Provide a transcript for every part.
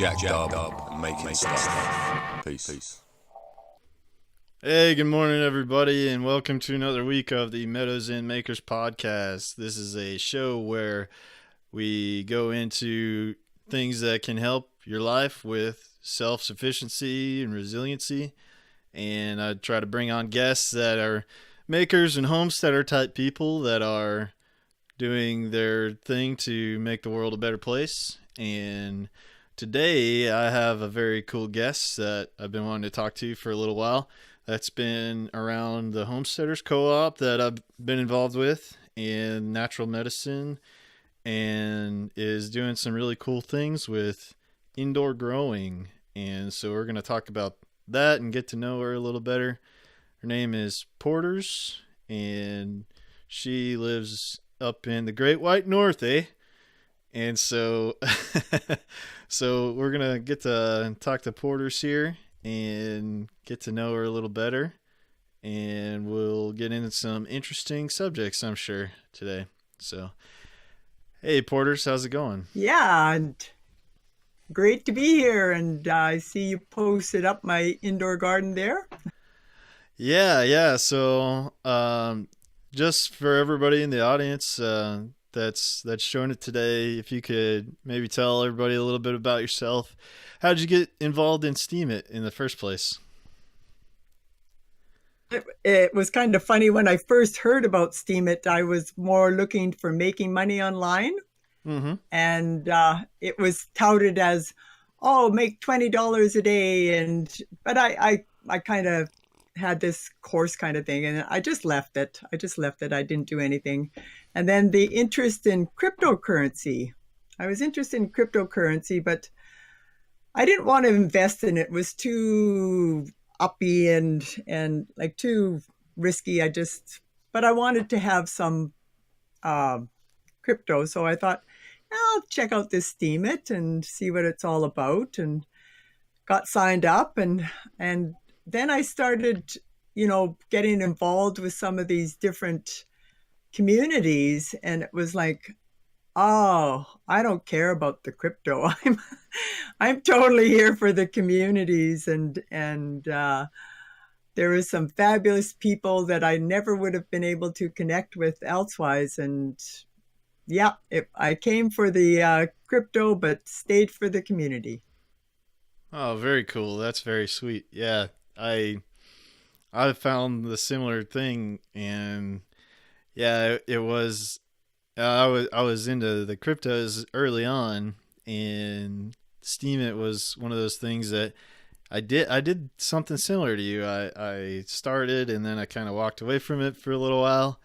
jacked up and making stuff. Peace. Hey, good morning, everybody, and welcome to another week of the Meadows and Makers podcast. This is a show where we go into things that can help your life with self-sufficiency and resiliency, and I try to bring on guests that are makers and homesteader type people that are doing their thing to make the world a better place. And today I have a very cool guest that I've been wanting to talk to for a little while. That's been around the Homesteaders Co-op that I've been involved with in natural medicine, and is doing some really cool things with indoor growing. And so we're going to talk about that and get to know her a little better. Her name is Porters, and she lives up in the Great White North, eh? And so so we're going to get to talk to Porters here and get to know her a little better, and we'll get into some interesting subjects, I'm sure, today. So, hey, Porters, how's it going? Yeah, and great to be here, and I see you posted up my indoor garden there. Yeah. So, just for everybody in the audience that's showing it today, if you could maybe tell everybody a little bit about yourself. How did you get involved in Steemit in the first place? It was kind of funny when I first heard about Steemit. I was more looking for making money online, and it was touted as, "Oh, make $20 a day," but I kind of had this course kind of thing, and I just left it. I didn't do anything, and then the interest in cryptocurrency. I was interested in cryptocurrency, but I didn't want to invest in it. It was too uppy and like too risky. But I wanted to have some crypto. So I thought, I'll check out this Steemit and see what it's all about, and got signed up. And then I started, getting involved with some of these different communities. And it was like, oh, I don't care about the crypto. I'm totally here for the communities, and there is some fabulous people that I never would have been able to connect with elsewise. And yeah, I came for the crypto, but stayed for the community. Oh, very cool. That's very sweet. Yeah, I found the similar thing, and yeah, it was. I was into the cryptos early on, and Steemit was one of those things that I did something similar to you. I started, and then I kind of walked away from it for a little while,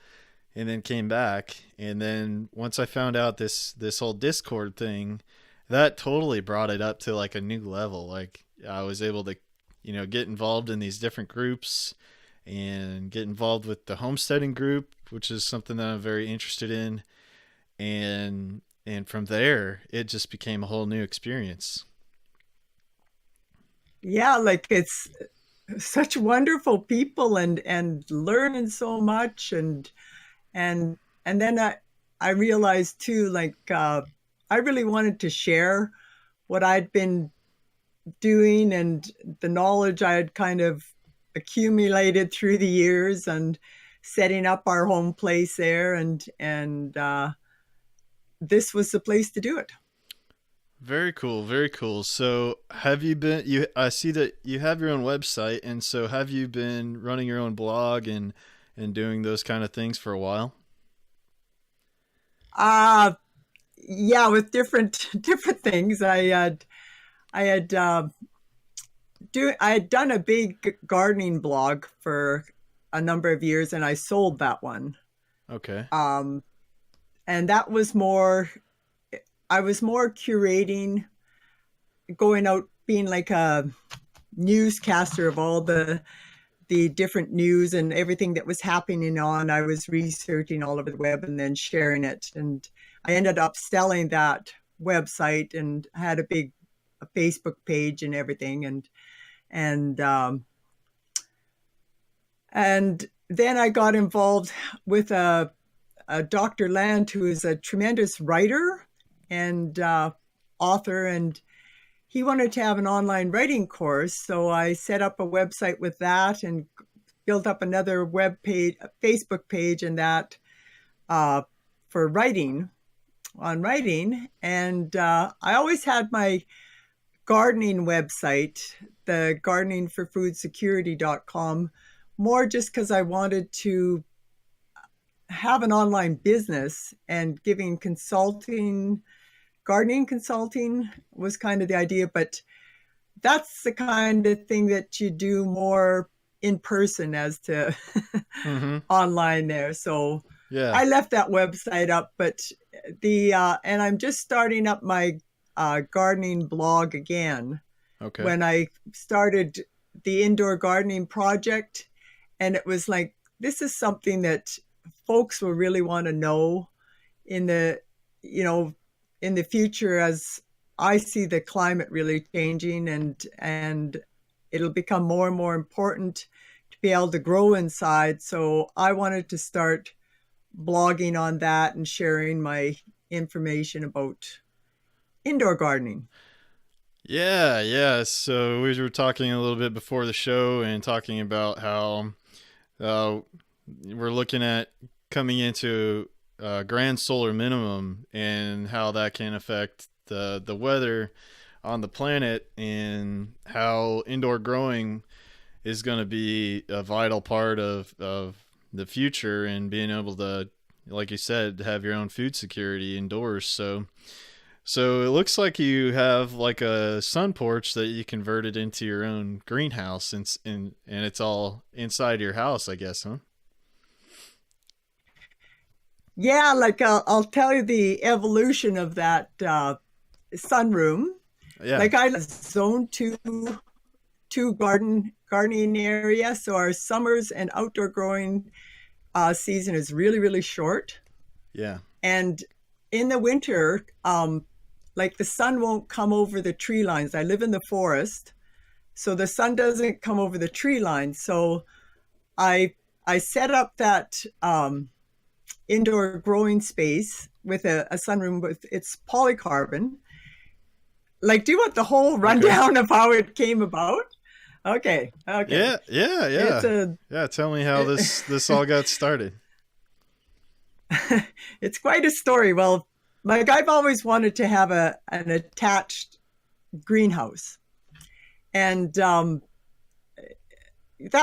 and then came back. And then once I found out this whole Discord thing, that totally brought it up to like a new level. Like I was able to, get involved in these different groups and get involved with the homesteading group, which is something that I'm very interested in. And from there, it just became a whole new experience. Yeah, like it's such wonderful people, and learning so much, and then I realized too, like I really wanted to share what I'd been doing and the knowledge I had kind of accumulated through the years, and setting up our home place there, and this was the place to do it. Very cool. Very cool. So have you been, I see that you have your own website. And so have you been running your own blog and doing those kind of things for a while? Yeah, with different things. I had done a big gardening blog for a number of years, and I sold that one. Okay. And that was I was more curating, going out, being like a newscaster of all the different news and everything that was happening on. I was researching all over the web and then sharing it. And I ended up selling that website, and had a Facebook page and everything. And then I got involved with a Dr. Land, who is a tremendous writer and author, and he wanted to have an online writing course. So I set up a website with that and built up another web page, Facebook page, and that for writing. And I always had my gardening website, the gardeningforfoodsecurity.com, more just because I wanted to have an online business, and giving consulting, gardening consulting was kind of the idea, but that's the kind of thing that you do more in person as to online there. So Yeah. I left that website up, but and I'm just starting up my gardening blog again. Okay. When I started the indoor gardening project, and it was like, this is something that folks will really want to know in the, in the future, as I see the climate really changing, and it'll become more and more important to be able to grow inside. So I wanted to start blogging on that and sharing my information about indoor gardening. Yeah. So we were talking a little bit before the show and talking about how we're looking at coming into grand solar minimum and how that can affect the weather on the planet, and how indoor growing is going to be a vital part of the future, and being able to, like you said, have your own food security indoors. So it looks like you have like a sun porch that you converted into your own greenhouse, and it's all inside your house, I guess, huh? Yeah, like I'll tell you the evolution of that sunroom. Yeah. Like I zone two gardening area, so our summers and outdoor growing season is really, really short. Yeah. And in the winter, like the sun won't come over the tree lines. I live in the forest, so the sun doesn't come over the tree lines. So I set up that indoor growing space with a sunroom with its polycarbon. Like, do you want the whole rundown of how it came about? Okay. Yeah. Yeah. Tell me how this all got started. It's quite a story. Well, like I've always wanted to have an attached greenhouse, and that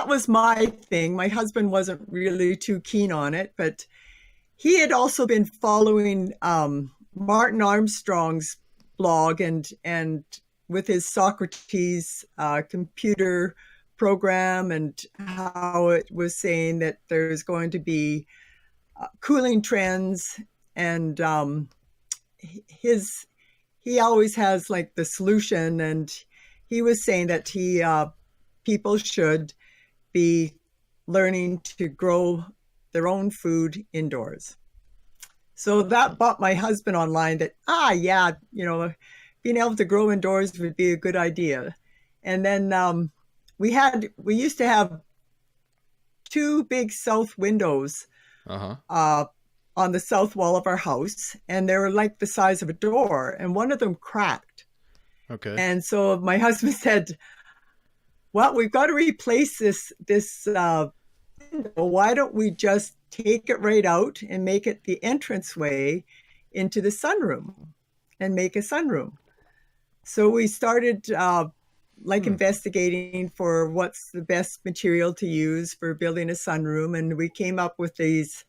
was my thing. My husband wasn't really too keen on it, but he had also been following Martin Armstrong's blog and with his Socrates computer program, and how it was saying that there's going to be cooling trends, and he always has like the solution, and he was saying that people should be learning to grow their own food indoors. So that brought my husband online that, being able to grow indoors would be a good idea. And then we used to have two big south windows on the south wall of our house, and they were like the size of a door, and one of them cracked. Okay. And so my husband said, well, we've got to replace this window. Why don't we just take it right out and make it the entranceway into the sunroom, and make a sunroom? So we started investigating for what's the best material to use for building a sunroom, and we came up with these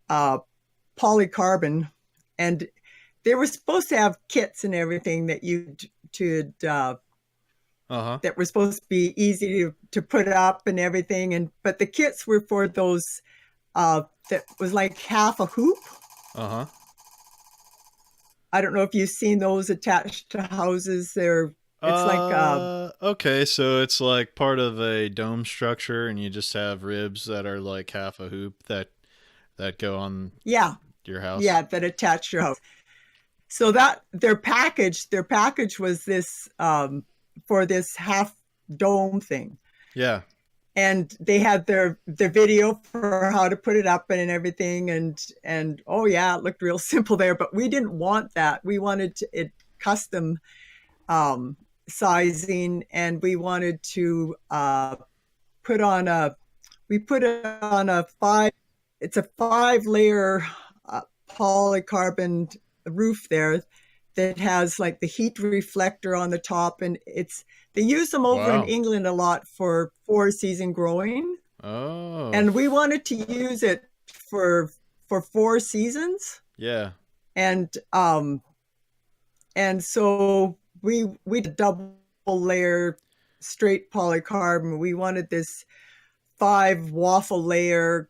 polycarbon, and they were supposed to have kits and everything that that were supposed to be easy to put up and everything, but the kits were for those that was like half a hoop. I don't know if you've seen those attached to houses. Okay, so it's like part of a dome structure, and you just have ribs that are like half a hoop that go on your house. Yeah, that attach your house. So that their package was this for this half dome thing. Yeah. And they had the video for how to put it up and everything, and oh yeah, it looked real simple there, but we didn't want that. We wanted it custom sizing, and we wanted to put on a we put it on a five. It's a 5-layer polycarbonate roof there that has like the heat reflector on the top, and they use them over in Wow. England a lot for 4-season growing, Oh, and we wanted to use it for 4 seasons, yeah. and so we did double layer straight polycarbonate. We wanted this 5 waffle layer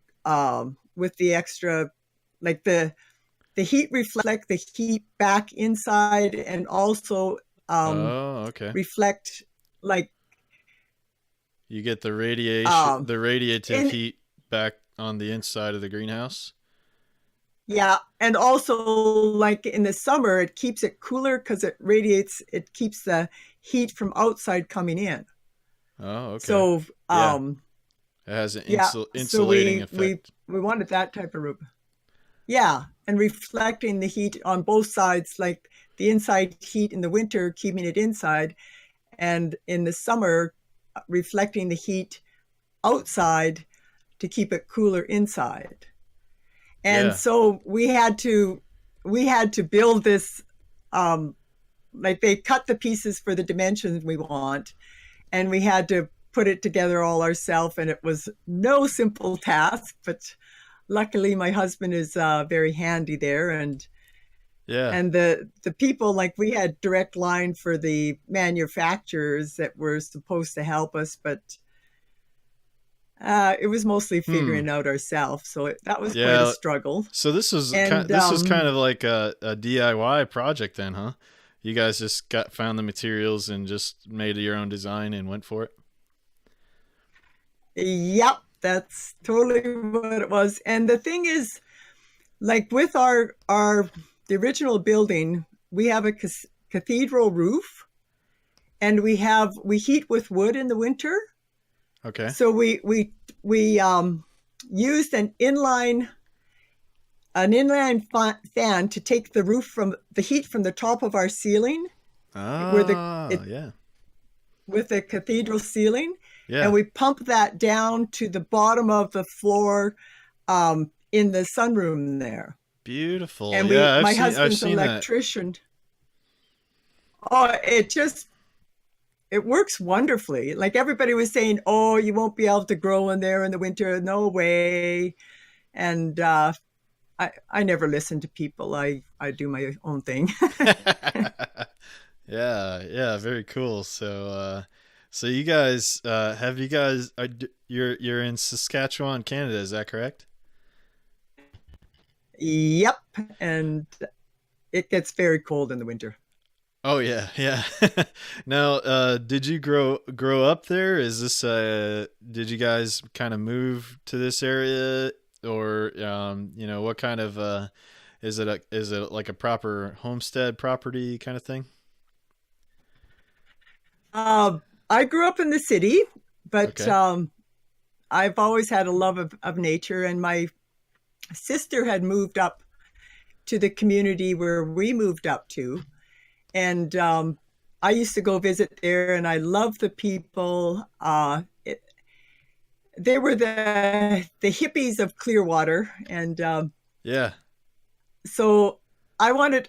with the extra, like the heat reflect the heat back inside, and also Oh, okay. reflect like You get the radiation, um the radiative in heat back on the inside of the greenhouse. yeah, and also like in the summer it keeps it cooler because it keeps the heat from outside coming in. Oh, okay. So Yeah, it has an yeah, so insulating effect. we wanted that type of roof. Yeah, and reflecting the heat on both sides, like the inside heat in the winter, keeping it inside, and in the summer, reflecting the heat outside to keep it cooler inside. And Yeah, so we had to build this, like they cut the pieces for the dimensions we want, and we had to put it together all ourselves, and it was no simple task, but luckily my husband is very handy there, yeah. and the people, like we had direct line for the manufacturers that were supposed to help us, but it was mostly Hmm. figuring out ourselves, so that was quite a Yeah. struggle. So And this was kind of like a DIY project then, huh? You guys just found the materials and just made your own design and went for it. yep, that's totally what it was. And the thing is, like with our the original building, we have a cathedral roof, and we heat with wood in the winter. Okay. So we used an inline fan to take the roof from the heat from the top of our ceiling, where Ah, yeah. with the cathedral ceiling, and Yeah. we pump that down to the bottom of the floor in the sunroom there. Beautiful. And Yeah, my I've husband's an seen that. electrician. Oh, it works wonderfully. Like everybody was saying, oh, you won't be able to grow in there in the winter. No way. And I never listen to people. I do my own thing. Yeah, yeah, very cool. So you guys have you guys you're in Saskatchewan, Canada, is that correct? Yep. And it gets very cold in the winter. Oh yeah, yeah. Now, did you grow up there? Is this did you guys kind of move to this area, or what kind of is it like a proper homestead property kind of thing? Uh, I grew up in the city, but Okay. I've always had a love of nature. And my sister had moved up to the community where we moved up to. And I used to go visit there, and I love the people. They were the hippies of Clearwater, and Yeah. so I wanted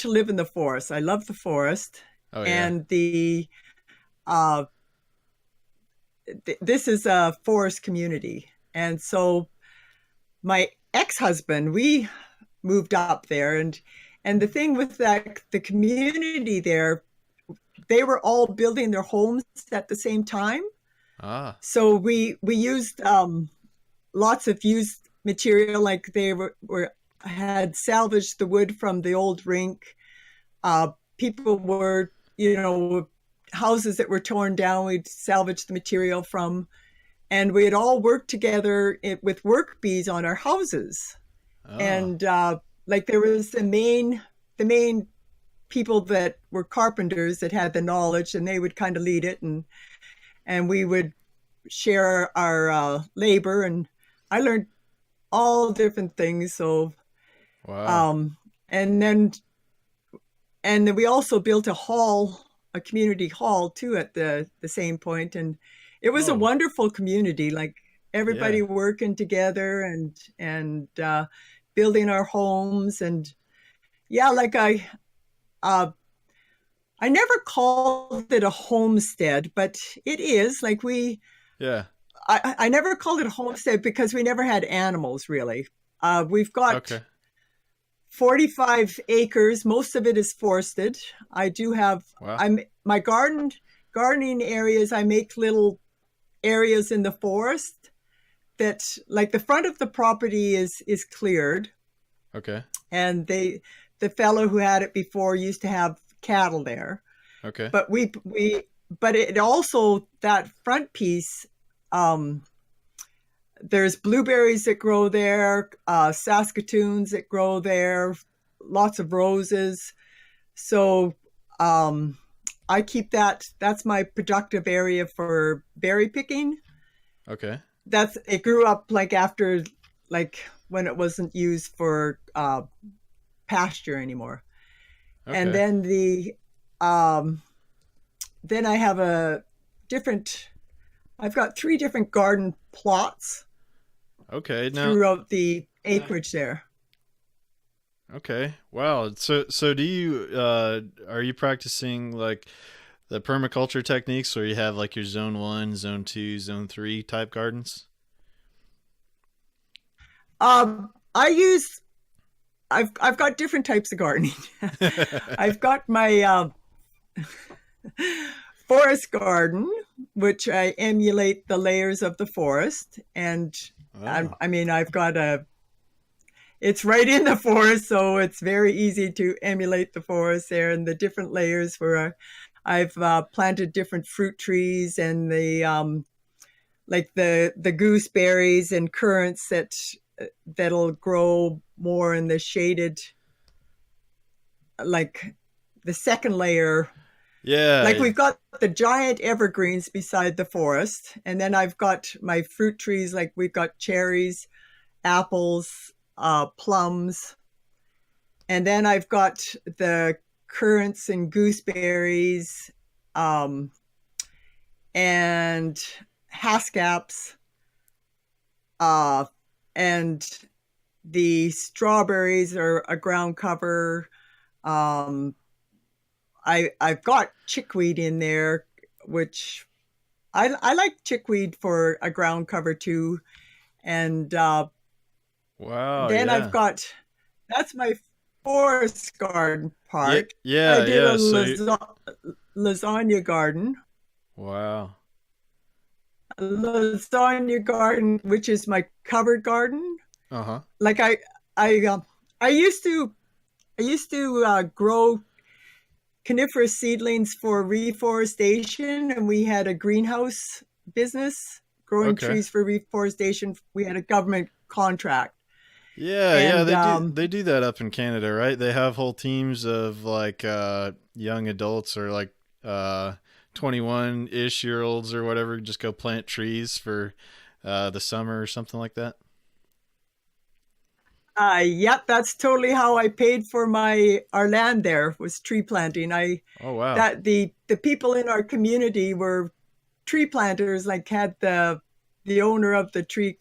to live in the forest. I love the forest, Oh yeah. and uh, this is a forest community, and so my ex-husband, we moved up there, and the thing with that, the community there, they were all building their homes at the same time. Ah. So we used lots of used material, like they were had salvaged the wood from the old rink. People were, houses that were torn down, we'd salvage the material from, and we'd all work together with work bees on our houses. Oh. And like there was the main people that were carpenters that had the knowledge, and they would kind of lead it, and we would share our labor, and I learned all different things. So Wow. um and then we also built a hall a community hall too at the same point, and it was a Oh, wonderful community. Like yeah. everybody working together and building our homes, and yeah, like uh, I never called it a homestead, but it is like Yeah. I never called it a homestead because we never had animals really. We've got Okay. 45 acres. Most of it is forested. I do have Wow. I'm my gardening areas. I make little areas in the forest that, like, the front of the property is cleared, Okay. and the fellow who had it before used to have cattle there. Okay. But but it also, that front piece, um there's blueberries that grow there, Saskatoons that grow there, lots of roses. So I keep that's my productive area for berry picking. Okay. It grew up like after, like, when it wasn't used for pasture anymore. And Okay. um then I have a different I've got three different garden plots Okay. Now, throughout the acreage there. okay. Wow. So do you are you practicing like the permaculture techniques where you have like your zone 1, zone 2, zone 3 type gardens? I use I've got different types of gardening. I've got my forest garden, which I emulate the layers of the forest, and Oh. I mean, I've got it's right in the forest, so it's very easy to emulate the forest there and the different layers where I've planted different fruit trees, and like the gooseberries and currants that'll grow more in the shaded, like the second layer. Like, Yeah. we've got the giant evergreens beside the forest, and then I've got my fruit trees, like we've got cherries, apples, plums, and then I've got the currants and gooseberries, um, and haskaps, uh, and the strawberries are a ground cover. Um, I've got chickweed in there, which I like chickweed for a ground cover too. And Wow. then I've Yeah. got that's my forest garden Yeah. part. I Yeah. did a Yeah. lasagna garden, Wow. which is my covered garden. Uh huh. Like I I used to grow coniferous seedlings for reforestation, and we had a greenhouse business growing Okay. trees for reforestation. We had a government contract, Yeah, yeah, and they do that up in Canada, right? They have whole teams of like young adults or like 21-ish year olds or whatever just go plant trees for the summer or something like that. yep, that's totally how I paid for my our land. There was tree planting. I Oh wow. that the people in our community were tree planters, like had the owner of the tree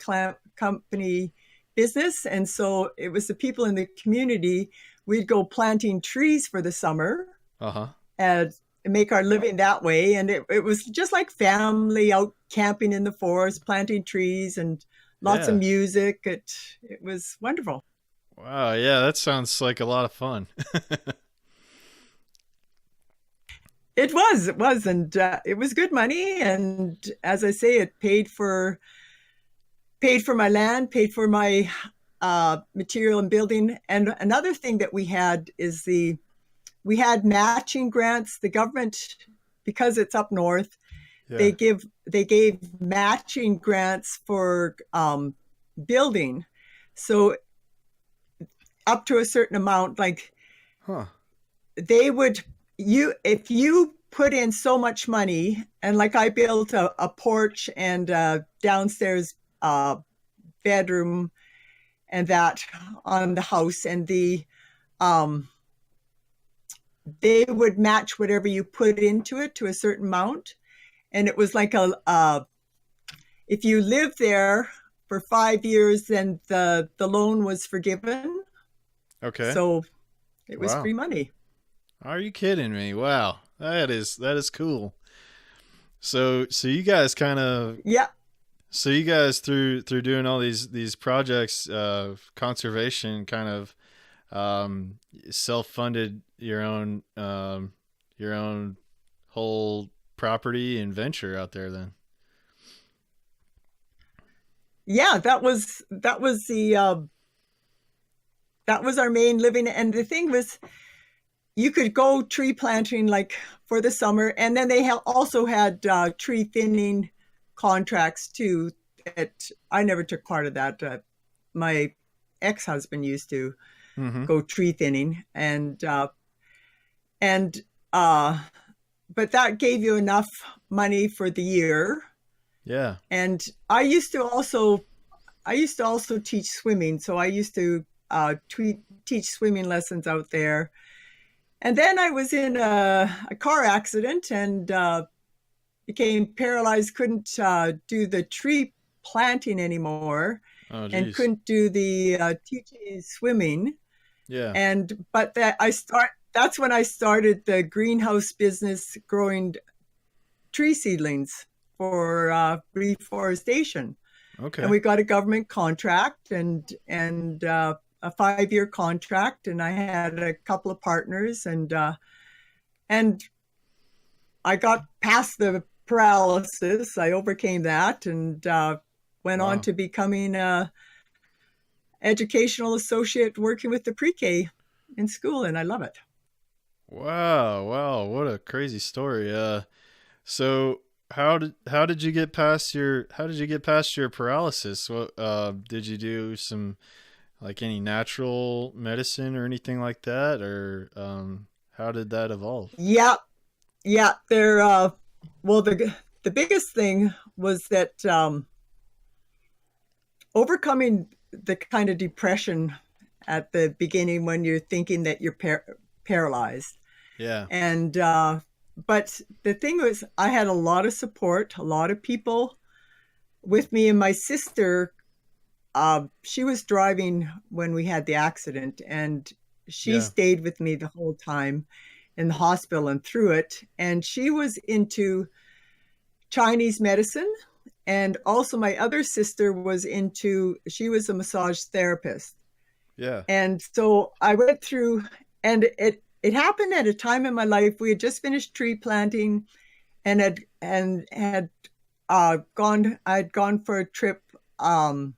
company business, and so it was the people in the community. We'd go planting trees for the summer Uh-huh. and make our living that way, and it was just like family out camping in the forest, planting trees, and lots of Yeah. music. It was wonderful. Wow, yeah, that sounds like a lot of fun. It was, and it was good money. And as I say, it paid for my land, paid for my material and building. And another thing that we had is we had matching grants. The government, because it's up north, Yeah. they gave matching grants for building. So up to a certain amount, like Huh. they would if you put in so much money, and like I built a porch and a downstairs bedroom and that on the house, and the um they would match whatever you put into it to a certain amount. And it was like if you lived there for 5 years, then the loan was forgiven. Okay. So it was Wow. free money. Are you kidding me? Wow. That is cool. So you guys kind of Yeah. so you guys through doing all these projects of conservation kind of self-funded your own whole property and venture out there then. Yeah, that was our main living. And the thing was, you could go tree planting like for the summer, and then they also had tree thinning contracts too. That I never took part of that. My ex-husband used to go tree thinning, but that gave you enough money for the year. Yeah. And I used to also teach swimming, so I used to teach swimming lessons out there. And then I was in a car accident and became paralyzed, couldn't do the tree planting anymore, and couldn't do the teaching swimming. Yeah. That's when I started the greenhouse business, growing tree seedlings for reforestation. Okay. And we got a government contract and a 5-year contract, and I had a couple of partners, and I got past the paralysis. I overcame that and went on to becoming a educational associate working with the pre-K in school, and I love it. Wow, what a crazy story. So how did you get past your paralysis? What did you do some like any natural medicine or anything like that, or how did that evolve? Yeah. There well, the biggest thing was that overcoming the kind of depression at the beginning when you're thinking that you're paralyzed. Yeah. And but the thing was, I had a lot of support, a lot of people with me, and my sister, she was driving when we had the accident, and she stayed with me the whole time in the hospital and through it. And she was into Chinese medicine. And also my other sister she was a massage therapist. Yeah. And so I went through, and it happened at a time in my life. We had just finished tree planting and had gone for a trip out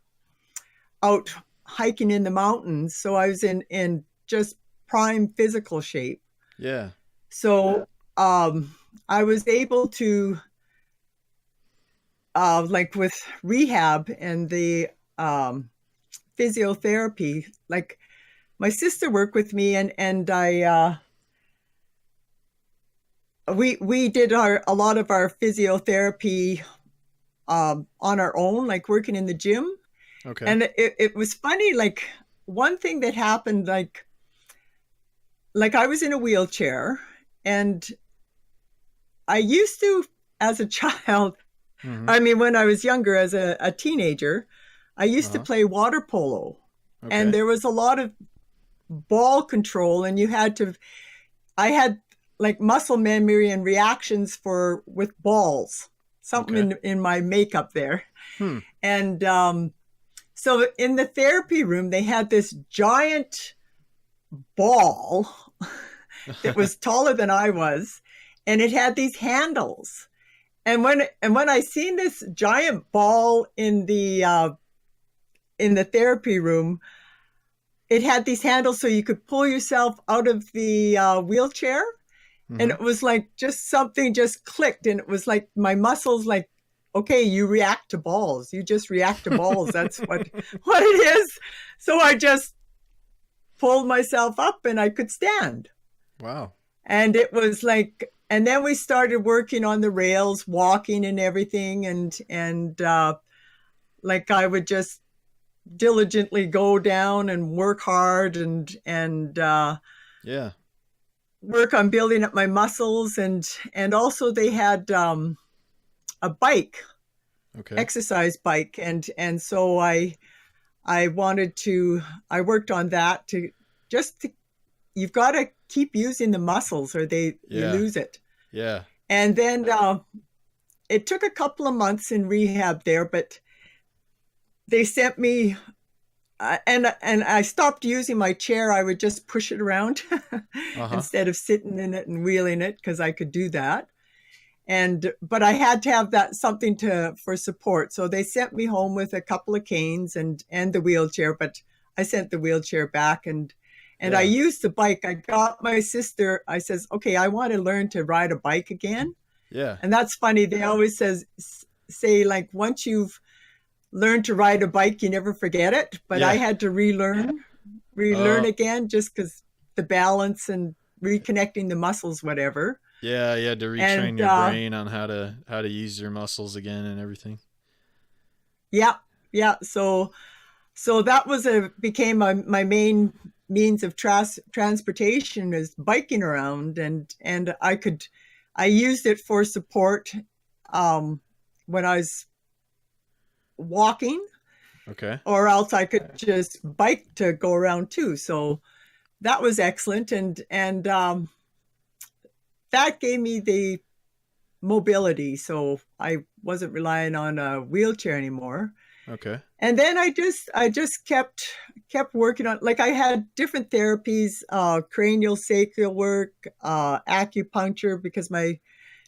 hiking in the mountains. So I was in just prime physical shape. Yeah. So I was able to like with rehab and the physiotherapy, like my sister worked with me, and I we did a lot of our physiotherapy on our own, like working in the gym. Okay. And it was funny, like one thing that happened, like I was in a wheelchair, and I used to, as a child, I mean, when I was younger, as a teenager, I used to play water polo. Okay. And there was a lot of ball control, and I had like muscle memory and reactions with balls, something in my makeup there. And so in the therapy room, they had this giant ball that was taller than I was, and it had these handles. And when I seen this giant ball in the therapy room, it had these handles so you could pull yourself out of the wheelchair. And it was like something just clicked, and it was like my muscles, like, okay, you react to balls. You just react to balls. That's what it is. So I just pulled myself up and I could stand. Wow. And it was like, and then we started working on the rails, walking and everything. And like I would just diligently go down and work hard and yeah. work on building up my muscles, and also they had a bike, Okay. exercise bike, and so I wanted to I worked on that to just to, you've got to keep using the muscles or you Yeah. lose it. Yeah. And then it took a couple of months in rehab there, but they sent me and I stopped using my chair. I would just push it around Uh-huh. instead of sitting in it and wheeling it because I could do that. And but I had to have that something to for support. So they sent me home with a couple of canes and the wheelchair, but I sent the wheelchair back and I Yeah. used the bike. I got my sister. I says, "Okay, I want to learn to ride a bike again." Yeah. And that's funny. They always say like once you've learned to ride a bike, you never forget it. But I Yeah. had to relearn Uh, again just because the balance and reconnecting the muscles, whatever. yeah, you had to retrain And your brain on how to use your muscles again and everything. yeah, yeah. So that was a became my main means of transportation is biking around, and I used it for support um, when I was walking, Okay. or else I could just bike to go around too. So that was excellent, and that gave me the mobility. So I wasn't relying on a wheelchair anymore. Okay. And then I just kept working on, like, I had different therapies, cranial sacral work, acupuncture because my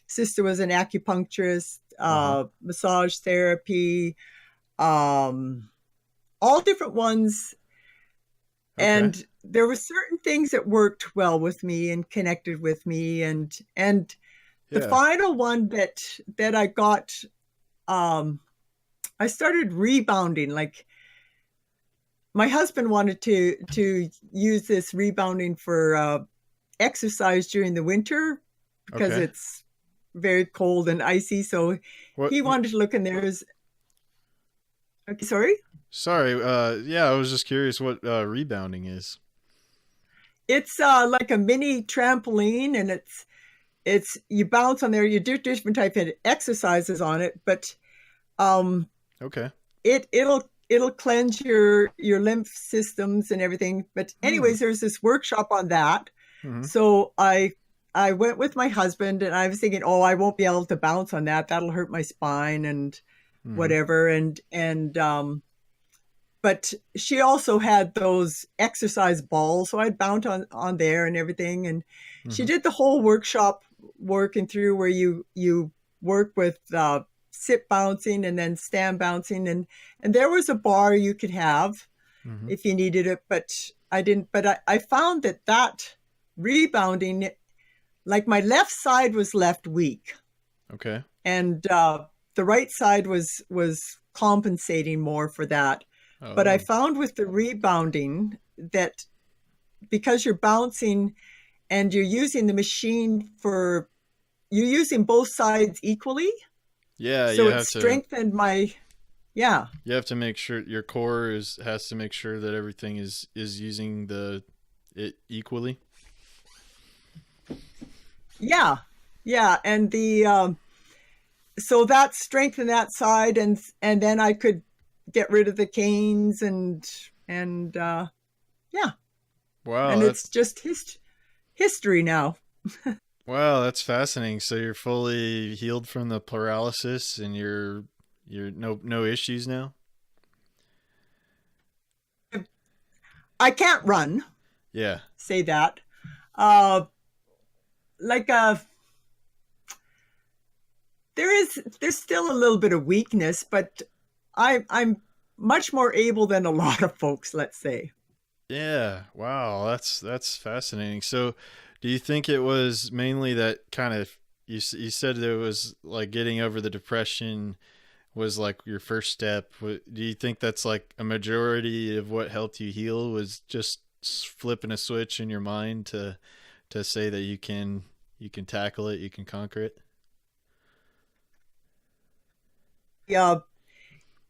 sister was an acupuncturist, Uh-huh. massage therapy, um, all different ones. Okay. And there were certain things that worked well with me and connected with me, and the Yeah. final one that I got, um, I started rebounding. Like, my husband wanted to use this rebounding for exercise during the winter because Okay. it's very cold and icy. So What he wanted to look in there. Okay, sorry. Sorry, yeah, I was just curious what rebounding is. It's like a mini trampoline, and it's you bounce on there. You do different type of exercises on it, but um, Okay. it'll cleanse your lymph systems and everything. But Hmm. anyways, there's this workshop on that. Mm-hmm. So I went with my husband, and I was thinking, oh, I won't be able to bounce on that. That'll hurt my spine and Mm-hmm. whatever. And but she also had those exercise balls, so I'd bounce on there and everything. And she Mm-hmm. did the whole workshop working through where you work with sit bouncing and then stand bouncing, and there was a bar you could have Mm-hmm. if you needed it, but I didn't. But I found that rebounding, like, my left side was left weak, Okay. and the right side was compensating more for that. But I Oh. found with the rebounding that because you're bouncing and you're using the machine for you're using both sides equally, Yeah, so it strengthened my yeah. you have to make sure your core is has to make sure that everything is using the it equally. Yeah, yeah, and the so that strengthened that side, and then I could get rid of the canes and yeah, Wow, and that it's just history now. wow, that's fascinating. So you're fully healed from the paralysis and you're no issues now? I can't run, Yeah. say that. Uh, like there's still a little bit of weakness, but I'm much more able than a lot of folks, let's say. Yeah. Wow, that's fascinating. So, do you think it was mainly that kind of you said it was like getting over the depression was like your first step. Do you think that's like a majority of what helped you heal was just flipping a switch in your mind to say that you can tackle it, you can conquer it? Yeah,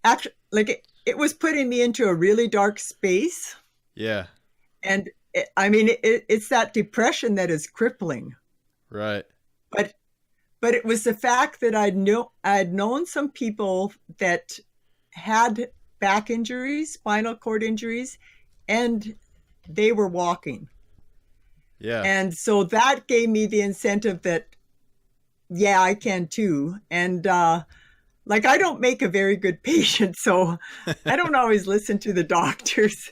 actually, like it was putting me into a really dark space, Yeah. and it's that depression that is crippling. Right. But it was the fact that I'd known some people that had back injuries, spinal cord injuries, and they were walking. Yeah. And so that gave me the incentive that, yeah, I can too. And like, I don't make a very good patient, so I don't always listen to the doctors.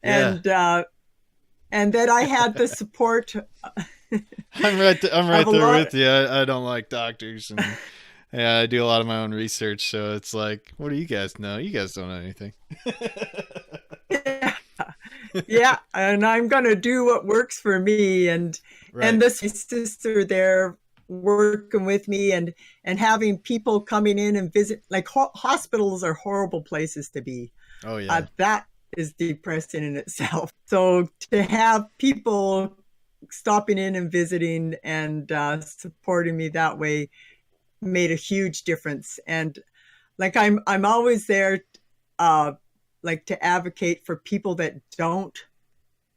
Yeah. And that I had the support. I'm right there with you. I don't like doctors, and yeah, I do a lot of my own research. So it's like, what do you guys know? You guys don't know anything. Yeah, and I'm gonna do what works for me. And this sister there working with me, and having people coming in and visit. Like, hospitals are horrible places to be. Oh yeah. That is depressing in itself. So to have people stopping in and visiting and supporting me that way made a huge difference. And like, I'm always there like to advocate for people that don't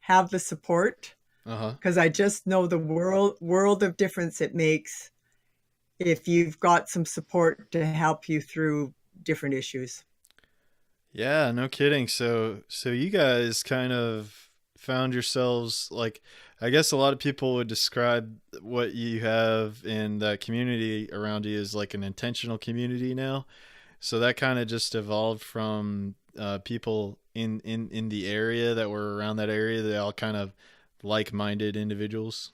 have the support, because I just know the world of difference it makes if you've got some support to help you through different issues. Yeah, no kidding. So you guys kind of found yourselves, like, I guess a lot of people would describe what you have in that community around you as like an intentional community now. So that kind of just evolved from people in the area that were around that area. They all kind of like-minded individuals.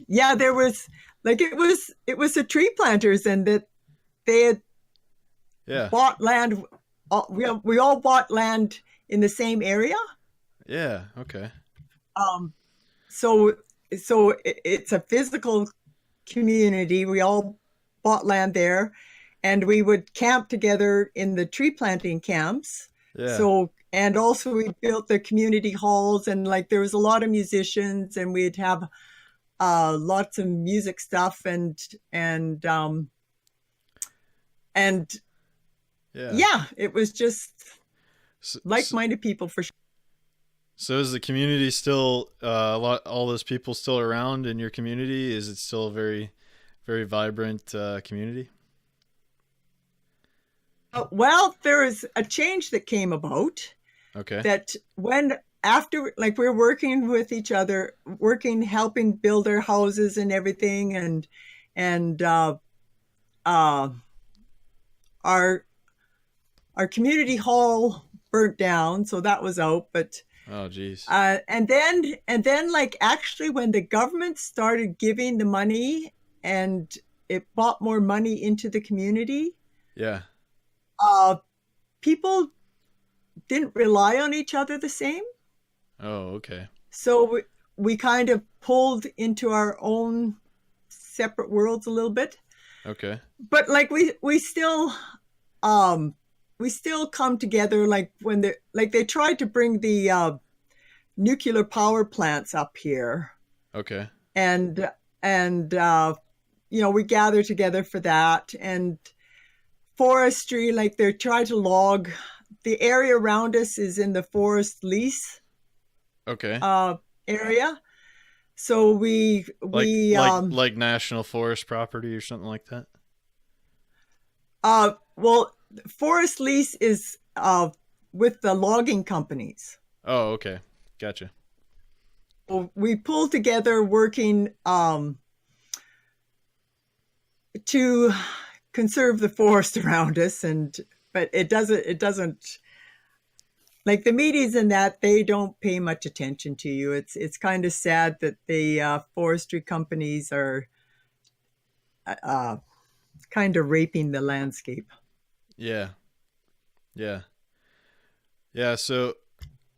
Yeah, there was, like, it was the tree planters, and that they had bought land. We all bought land in the same area. Yeah. Okay. So it's a physical community. We all bought land there, and we would camp together in the tree planting camps. Yeah. So, and also we built the community halls, and like, there was a lot of musicians, and we'd have lots of music stuff, and yeah, it was just like-minded people for sure. So is the community still all those people still around in your community? Is it still a very, very vibrant community? Well, there is a change that came about. Okay. That after, like, we're working with each other, helping build our houses and everything, and our community hall burnt down, so that was out. But oh geez. And then like, actually, when the government started giving the money and it brought more money into the community, yeah, people didn't rely on each other the same. Oh, okay. So we kind of pulled into our own separate worlds a little bit. Okay. But like, we still come together, like when they tried to bring the nuclear power plants up here. Okay. And we gather together for that. And forestry, like, they're trying to log. The area around us is in the forest lease. Okay. Area. So we like national forest property or something like that. Well, forest lease is with the logging companies. Oh, okay. Gotcha. We pull together working to conserve the forest around us, but it doesn't, like, the medias in that, they don't pay much attention to you. It's kind of sad that the forestry companies are kind of raping the landscape. Yeah. So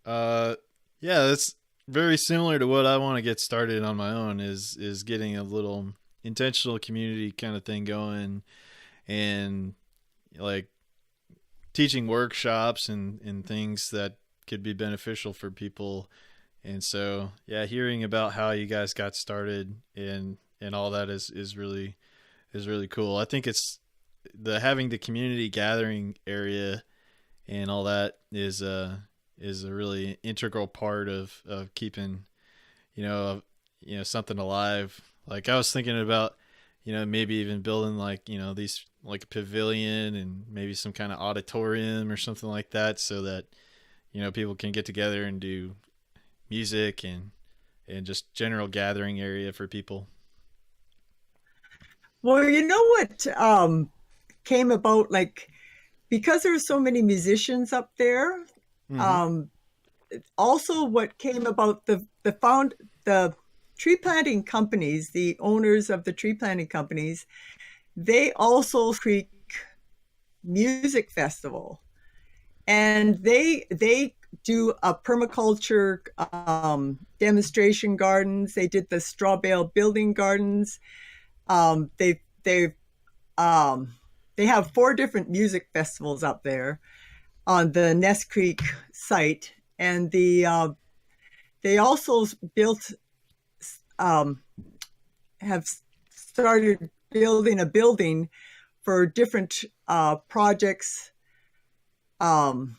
that's very similar to what I want to get started on my own, is getting a little intentional community kind of thing going, and like teaching workshops and things that could be beneficial for people. And so, yeah, hearing about how you guys got started and all that is really cool. I think it's having the community gathering area and all that is a really integral part of keeping you know something alive. Like I was thinking about maybe even building like these like a pavilion and maybe some kind of auditorium or something like that, so that people can get together and do music and just general gathering area for people. Well, you know what came about, like, because there are so many musicians up there. Mm-hmm. Um, Also, what came about, the tree planting companies, the owners of the tree planting companies, they also create music festival, and they do a permaculture demonstration gardens. They did the straw bale building gardens. They um, they have 4 different music festivals up there on the Ness Creek site, and they also built um, have started building a building for different projects, um,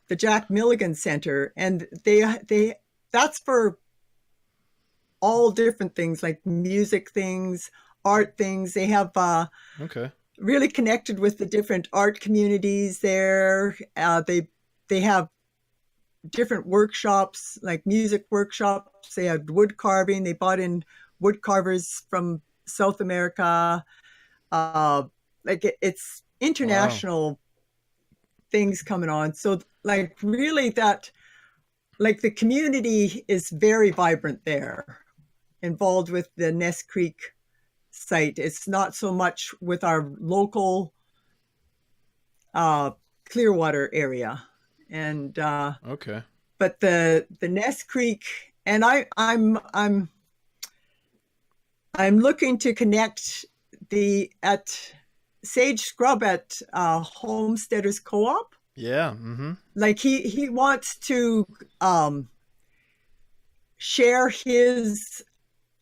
the Jack Milligan Center, and they that's for all different things, like music things, art things. They have Okay. really connected with the different art communities there. They have different workshops, like music workshops. They had wood carving. They bought in wood carvers from South America. Uh, it's Wow. international things coming on. So like really that, like the community is very vibrant there, involved with the Ness Creek site. It's not so much with our local uh, Clearwater area, and Okay. but the Ness Creek, and I'm looking to connect the at Sage Scrub at Homesteaders Co-op. Yeah. Mm-hmm. Like he wants to share his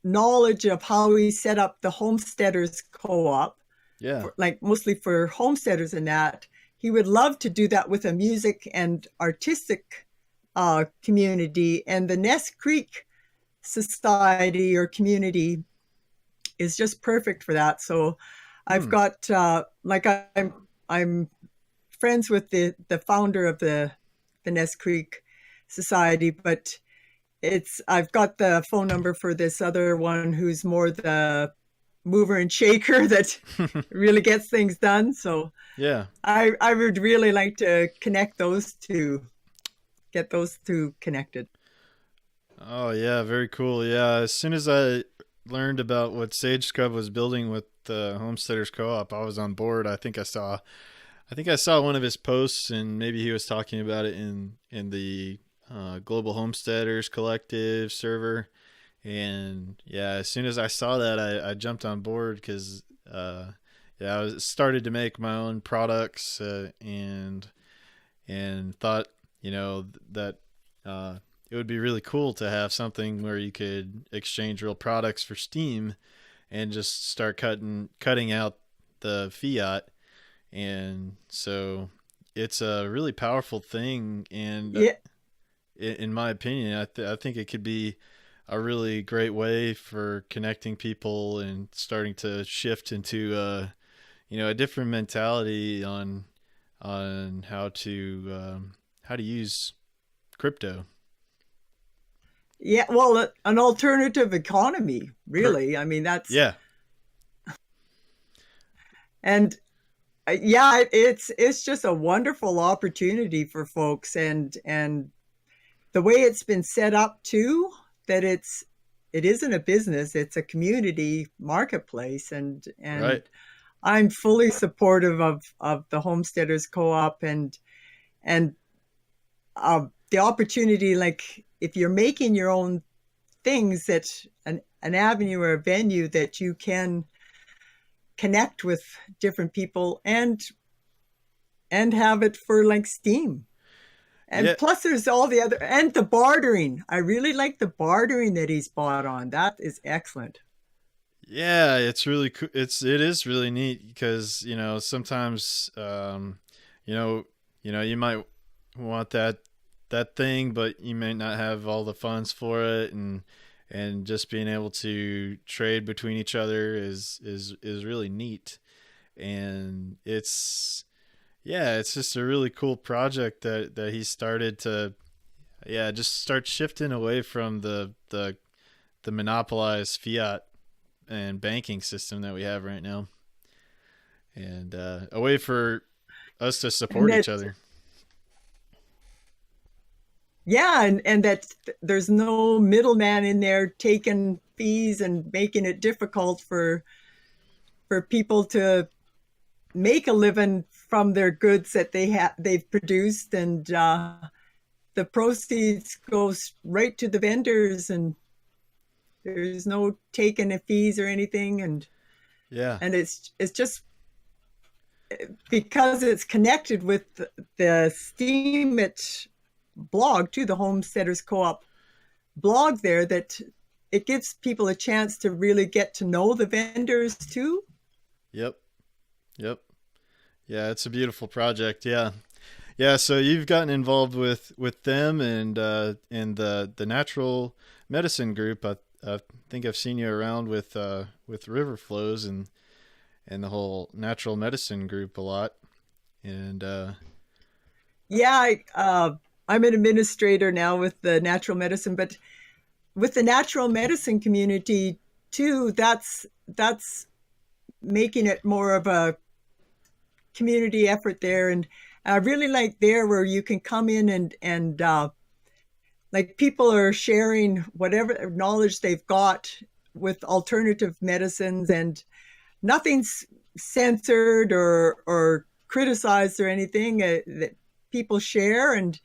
knowledge of how he set up the Homesteaders Co-op, Yeah. for, like mostly for homesteaders and that. He would love to do that with a music and artistic community, and the Ness Creek Society or community is just perfect for that. So I've Hmm. got like I'm friends with the founder of the Ness Creek Society, but I've got the phone number for this other one who's more the mover and shaker that really gets things done. So Yeah. I would really like to connect those two, get those two connected. Oh yeah, very cool. Yeah, as soon as I learned about what Sage Scrub was building with the Homesteaders Co-op, I was on board. I think I saw one of his posts, and maybe he was talking about it in the Global Homesteaders Collective server. And yeah, as soon as I saw that, I jumped on board because yeah, started to make my own products and thought that uh, it would be really cool to have something where you could exchange real products for Steam and just start cutting out the fiat. And so it's a really powerful thing, and Yeah, in my opinion, I think it could be a really great way for connecting people and starting to shift into a different mentality on how to use crypto. yeah. Well, an alternative economy, Per- really. I mean, that's yeah, and yeah, it's just a wonderful opportunity for folks, and the way it's been set up too, that it isn't a business, it's a community marketplace, and right. I'm fully supportive of the Homesteaders Co-op, and the opportunity, like if you're making your own things, that an avenue or a venue that you can connect with different people and have it for like Steam. Yeah, And plus there's all the other, and the bartering. I really like the bartering that he's bought on. That is excellent. yeah, it's really it is really neat because sometimes you know You might want that thing, but you may not have all the funds for it, and just being able to trade between each other is really neat. And it's just a really cool project that he started to just start shifting away from the monopolized fiat and banking system that we have right now, and a way for us to And support each that, other. yeah, and that there's no middleman in there taking fees and making it difficult for people to make a living from their goods that they've produced, and the proceeds goes right to the vendors, and there's no taking of fees or anything, Yeah. and it's just because it's connected with the Steemit blog to the Homesteaders Co-op blog there, that it gives people a chance to really get to know the vendors too. Yep. Yep. Yeah, it's a beautiful project. Yeah. Yeah, so you've gotten involved with them and the natural medicine group. I think I've seen you around with river flows and the whole natural medicine group a lot. And Yeah, I'm an administrator now with the natural medicine, but with the natural medicine community too, that's making it more of a community effort there. And I really like there where you can come in and like people are sharing whatever knowledge they've got with alternative medicines, and nothing's censored or criticized or anything. That people share, and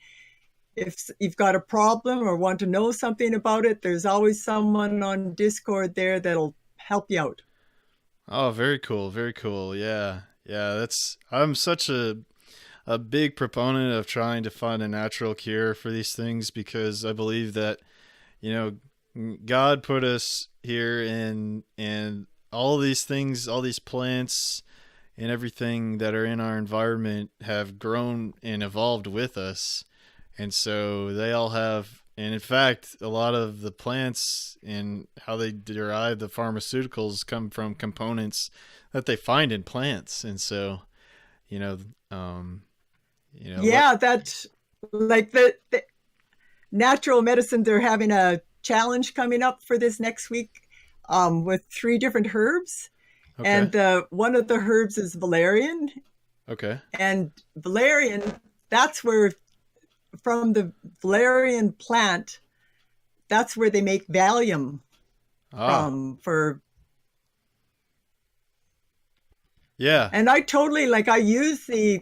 if you've got a problem or want to know something about it, there's always someone on Discord there that'll help you out. oh, very cool, very cool. Yeah. Yeah, I'm such a big proponent of trying to find a natural cure for these things, because I believe that, you know, God put us here, and all these things, all these plants and everything that are in our environment have grown and evolved with us. And so they all have, and in fact, a lot of the plants and how they derive the pharmaceuticals come from components that they find in plants. And so, you know, um, Yeah, that like the natural medicine, they're having a challenge coming up for this next week with 3 different herbs. okay, And one of the herbs is valerian. okay, And valerian, that's where, from the valerian plant, that's where they make Valium ah, from for. yeah, And I totally like, I use the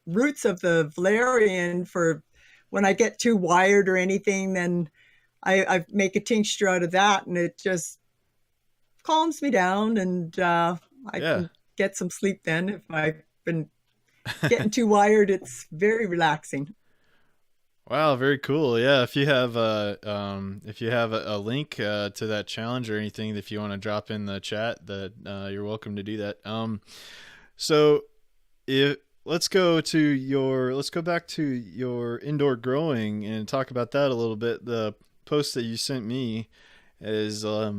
roots of the valerian for when I get too wired or anything, then I make a tincture out of that, and it just calms me down, and I yeah. can get some sleep then. If I've been getting too wired, it's very relaxing. Wow, very cool. Yeah, if you have a link to that challenge or anything, if you want to drop in the chat, that you're welcome to do that. So if let's go back to your indoor growing and talk about that a little bit. The post that you sent me is I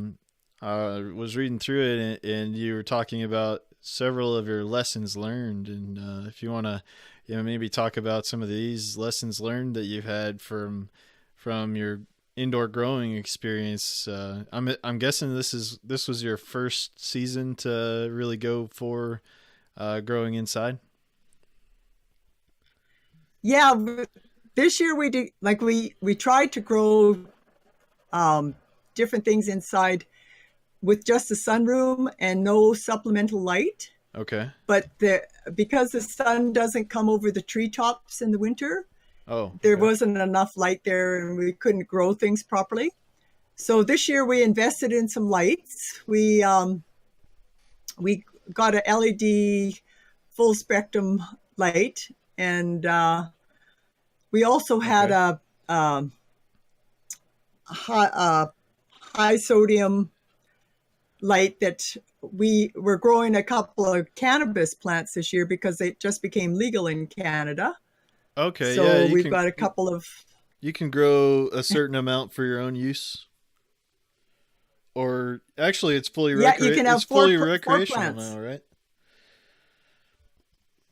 was reading through it, and you were talking about several of your lessons learned, and if you want to, maybe talk about some of these lessons learned that you've had from your indoor growing experience. I'm guessing this was your first season to really go for growing inside. Yeah, this year we did, like, we tried to grow um, different things inside with just a sunroom and no supplemental light. Okay. But because the sun doesn't come over the treetops in the winter, Oh, there okay. wasn't enough light there, and we couldn't grow things properly. So this year we invested in some lights. We got a LED full spectrum light, and we also had Okay. a high, high sodium light that we're growing a couple of cannabis plants this year because they just became legal in Canada. Okay, yeah, So we've got a couple of. you can grow a certain amount for your own use, or actually, it's fully Yeah, you can have it's fully four recreational plants. now, right?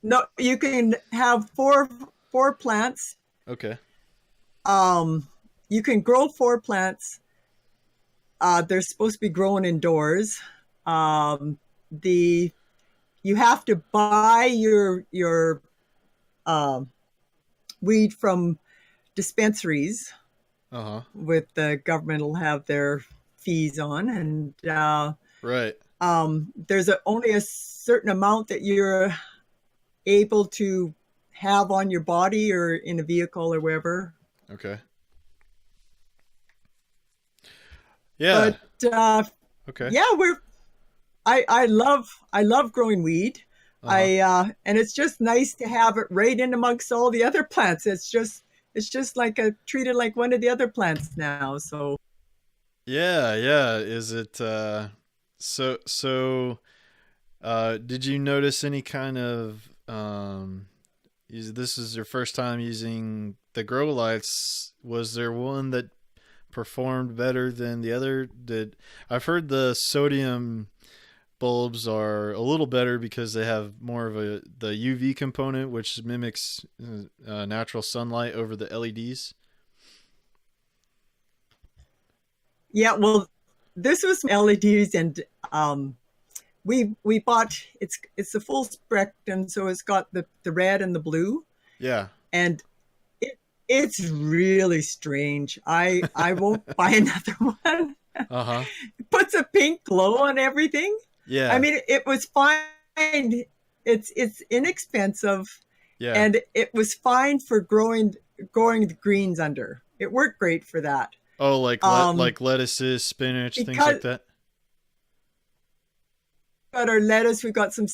No, you can have four plants. Okay. You can grow four plants. They're supposed to be grown indoors. The You have to buy your weed from dispensaries. With the government will have their fees on, and Right. there's only a certain amount that you're able to have on your body or in a vehicle or wherever. Okay. Yeah. But Okay. yeah, I love growing weed. And it's just nice to have it right in amongst all the other plants. It's just like treated like one of the other plants now. So Yeah, yeah. Is it so did you notice any kind of this is your first time using the grow lights? Was there one that performed better than the other? I've heard the sodium bulbs are a little better because they have more of the UV component, which mimics natural sunlight over the LEDs. yeah, well, this was LEDs, and we bought it's the full spectrum, so it's got the red and the blue. Yeah. And it's really strange. I won't buy another one. It puts a pink glow on everything. Yeah. I mean, it was fine. It's inexpensive. Yeah. And it was fine for growing the greens under. It worked great for that. Oh, like lettuces, spinach, things like that. Got our lettuce. We've got some,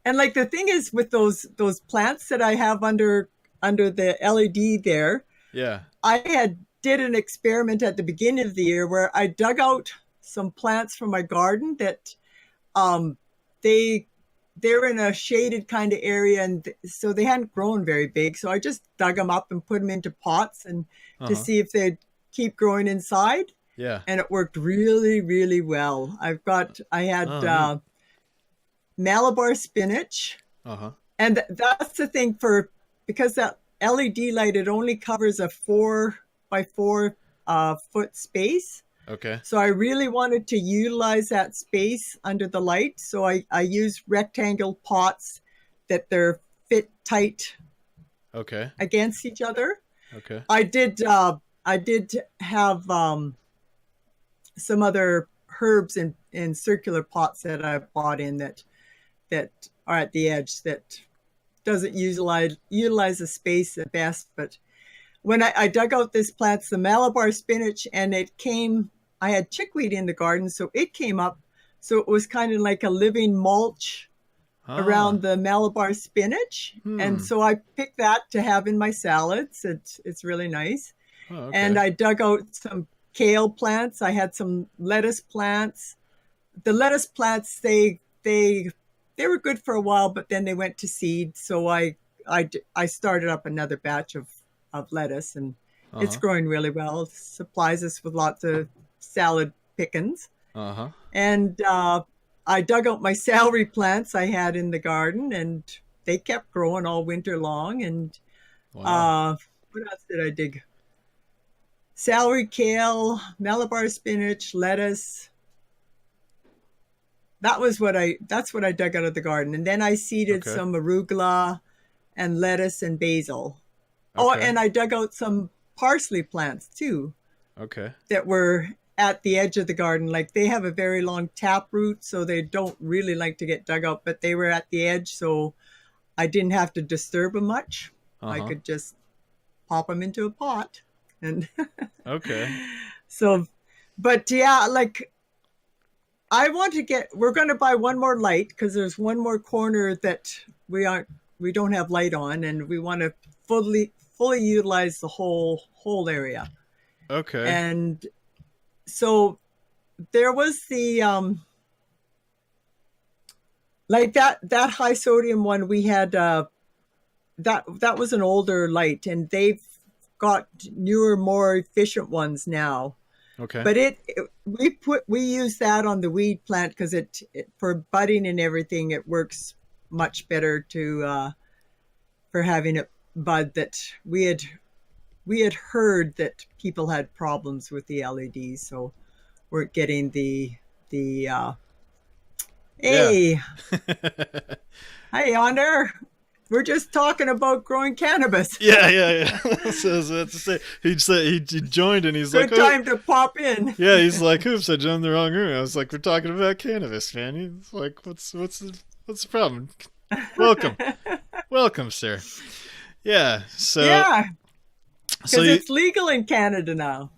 and like the thing is with those plants that I have under the LED there. Yeah. I did an experiment at the beginning of the year where I dug out some plants from my garden that they're in a shaded kind of area, and so they hadn't grown very big. So I just dug them up and put them into pots and to see if they'd keep growing inside. Yeah. And it worked really, really well. I had Malabar spinach. And that's the thing because that LED light, it only covers a 4 by 4 foot space. Okay. So I really wanted to utilize that space under the light. So I use rectangle pots that they're fit tight. Okay. Against each other. Okay. I did have some other herbs in circular pots that I bought in that are at the edge that doesn't utilize the space the best. But when I dug out this plants, the Malabar spinach, and I had chickweed in the garden, so it came up. So it was kind of like a living mulch around the Malabar spinach. And so I picked that to have in my salads. It's really nice. Okay. And I dug out some kale plants. I had some lettuce plants. The lettuce plants, they were good for a while, but then they went to seed. So I started up another batch of lettuce, and it's growing really well. It supplies us with lots of salad pickings. And I dug out my celery plants I had in the garden, and they kept growing all winter long. And what else did I dig? Celery, kale, Malabar spinach, lettuce. That's what I dug out of the garden. And then I seeded some arugula and lettuce and basil. Oh, and I dug out some parsley plants too. Okay. That were at the edge of the garden. Like, they have a very long tap root, so they don't really like to get dug out, but they were at the edge, so I didn't have to disturb them much. I could just pop them into a pot. And okay. So, but yeah, like, we're going to buy one more light because there's one more corner that we don't have light on, and we want to fully utilize the whole area. Okay. And so there was the Like that high sodium one we had, that was an older light, and they've got newer, more efficient ones now. Okay. But we use that on the weed plant because it for budding and everything, it works much better to for having it bud. That we had heard that people had problems with the LEDs, so we're getting the Yeah. hey, hi yonder. We're just talking about growing cannabis. Yeah. So I was about to say, he joined and he's Good like, time to pop in. yeah, he's like, oops, I joined the wrong room. I was like, we're talking about cannabis, man. He's like, what's the problem? Welcome, sir. Yeah. So Yeah, because so it's legal in Canada now.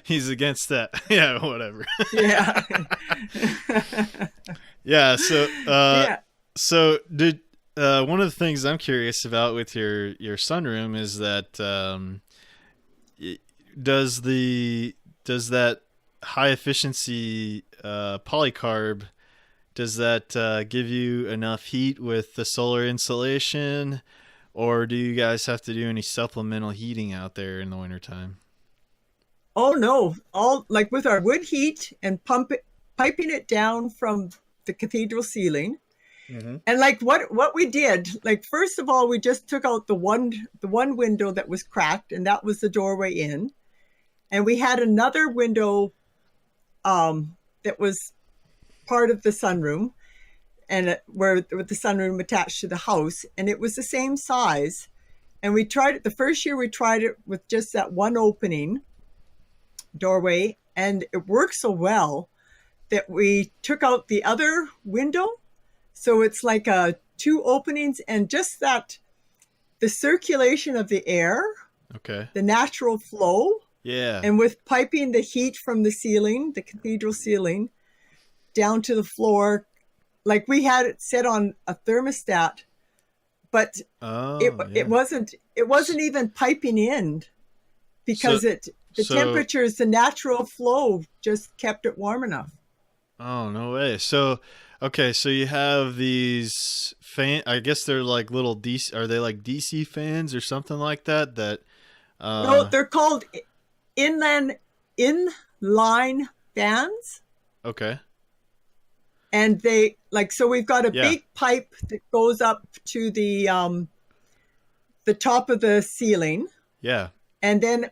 he's against that. Yeah, whatever. Yeah. Yeah. So Yeah. so did one of the things I'm curious about with your sunroom is that does that high efficiency polycarb, does that give you enough heat with the solar insulation, or do you guys have to do any supplemental heating out there in the wintertime? Oh no, all like with our wood heat and piping it down from the cathedral ceiling. Mm-hmm. And like what we did, like first of all, we just took out the one window that was cracked, and that was the doorway in. And we had another window that was part of the sunroom, and where with the sunroom attached to the house, and it was the same size. And we tried it the first year. We tried it with just that one opening doorway, and it worked so well that we took out the other window. So it's like two openings, and just that the circulation of the air, Okay. the natural flow, Yeah. and with piping the heat from the ceiling, the cathedral ceiling, down to the floor, like we had it set on a thermostat, but it wasn't even piping in because So- the temperatures, the natural flow just kept it warm enough. Oh, no way. So, okay, so you have these I guess they're like little DC, are they like DC fans or something like that No, they're called inline fans. Okay. And they like, so we've got a Yeah. big pipe that goes up to the top of the ceiling, Yeah. and then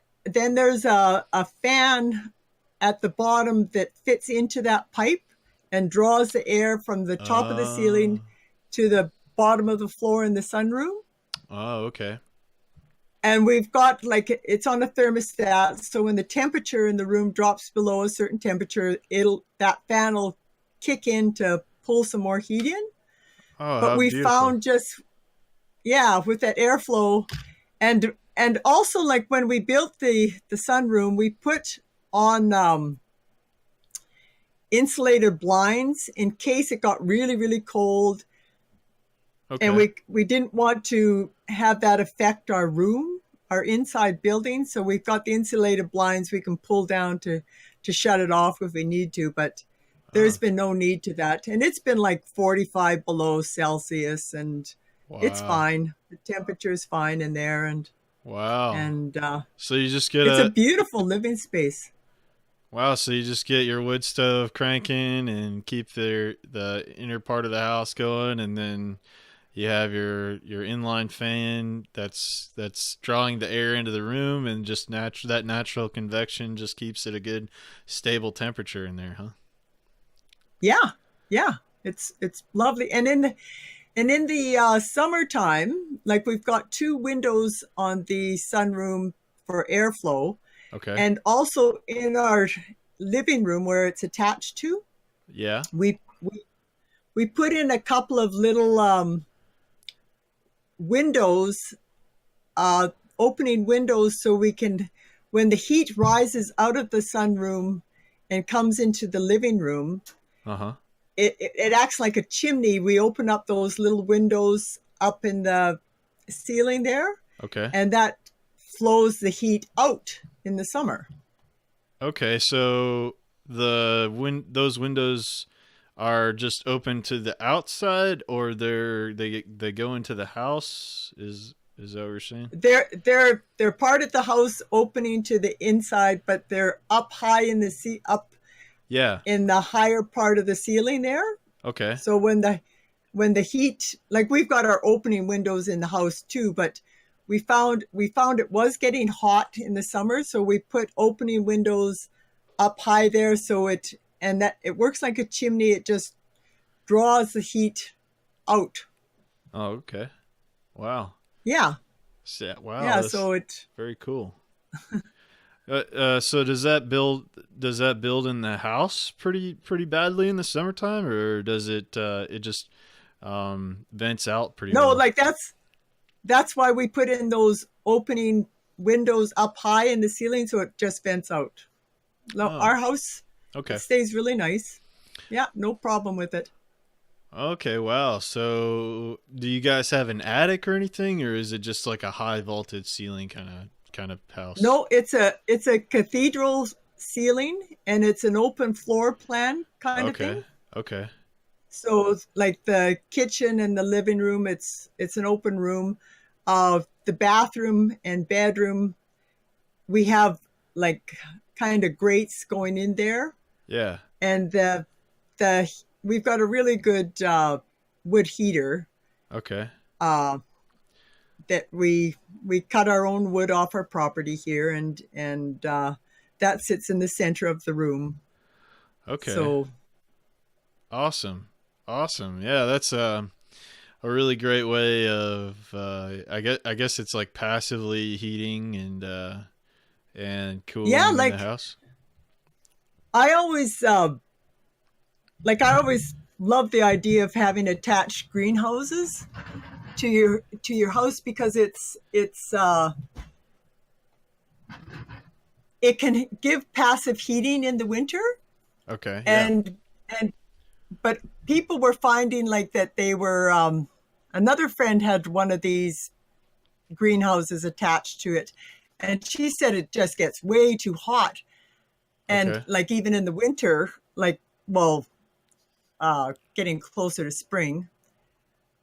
there's a fan at the bottom that fits into that pipe and draws the air from the top of the ceiling to the bottom of the floor in the sunroom. Oh, okay. And we've got like, it's on a thermostat, so when the temperature in the room drops below a certain temperature, that fan will kick in to pull some more heat in. Oh, But how we beautiful. found with that airflow, and also like when we built the sunroom, we put on insulated blinds in case it got really, really cold. Okay. And we didn't want to have that affect our room, our inside building. So we've got the insulated blinds we can pull down to shut it off if we need to. But there's been no need to that. And it's been like 45 below Celsius, and it's fine. The temperature is fine in there. And Wow. And so you just get it's a beautiful living space. Wow, so you just get your wood stove cranking and keep the inner part of the house going, and then you have your inline fan that's drawing the air into the room, and just that natural convection just keeps it a good stable temperature in there, huh? Yeah, it's lovely. And in the summertime, like we've got two windows on the sunroom for airflow. Okay. And also in our living room where it's attached to, yeah, we put in a couple of little windows, opening windows, so we can, when the heat rises out of the sunroom and comes into the living room, it acts like a chimney. We open up those little windows up in the ceiling there. Okay. And that flows the heat out in the summer. Okay, so those windows are just open to the outside, or they go into the house? Is that what you're saying? They're part of the house opening to the inside, but they're up high in the up Yeah. in the higher part of the ceiling there. Okay. So when the heat, like we've got our opening windows in the house too, but we found it was getting hot in the summer, so we put opening windows up high there, so it works like a chimney. It just draws the heat out. Oh, okay. Wow. Yeah. Wow. Yeah. That's So it. very cool. So does that build in the house pretty badly in the summertime, or does it just vents out pretty No, well? like that's why we put in those opening windows up high in the ceiling, so it just vents out. Oh, Our house, okay. it stays really nice. Yeah, no problem with it. Okay, wow. So do you guys have an attic or anything, or is it just like a high vaulted ceiling kind of house? No, it's a cathedral ceiling, and it's an open floor plan kind of Okay. thing. Okay. So like the kitchen and the living room, it's an open room. The bathroom and bedroom, we have like kind of grates going in there, Yeah. and the we've got a really good wood heater Okay. uh, that we cut our own wood off our property here, and that sits in the center of the room. Okay. So Awesome. Awesome. Yeah, that's a really great way of I guess it's like passively heating and yeah, cooling in the like house. I always I always love the idea of having attached greenhouses to your house, because it can give passive heating in the winter, Okay. Yeah. and but people were finding like that they were another friend had one of these greenhouses attached to it, and she said it just gets way too hot, and Okay. like even in the winter, getting closer to spring,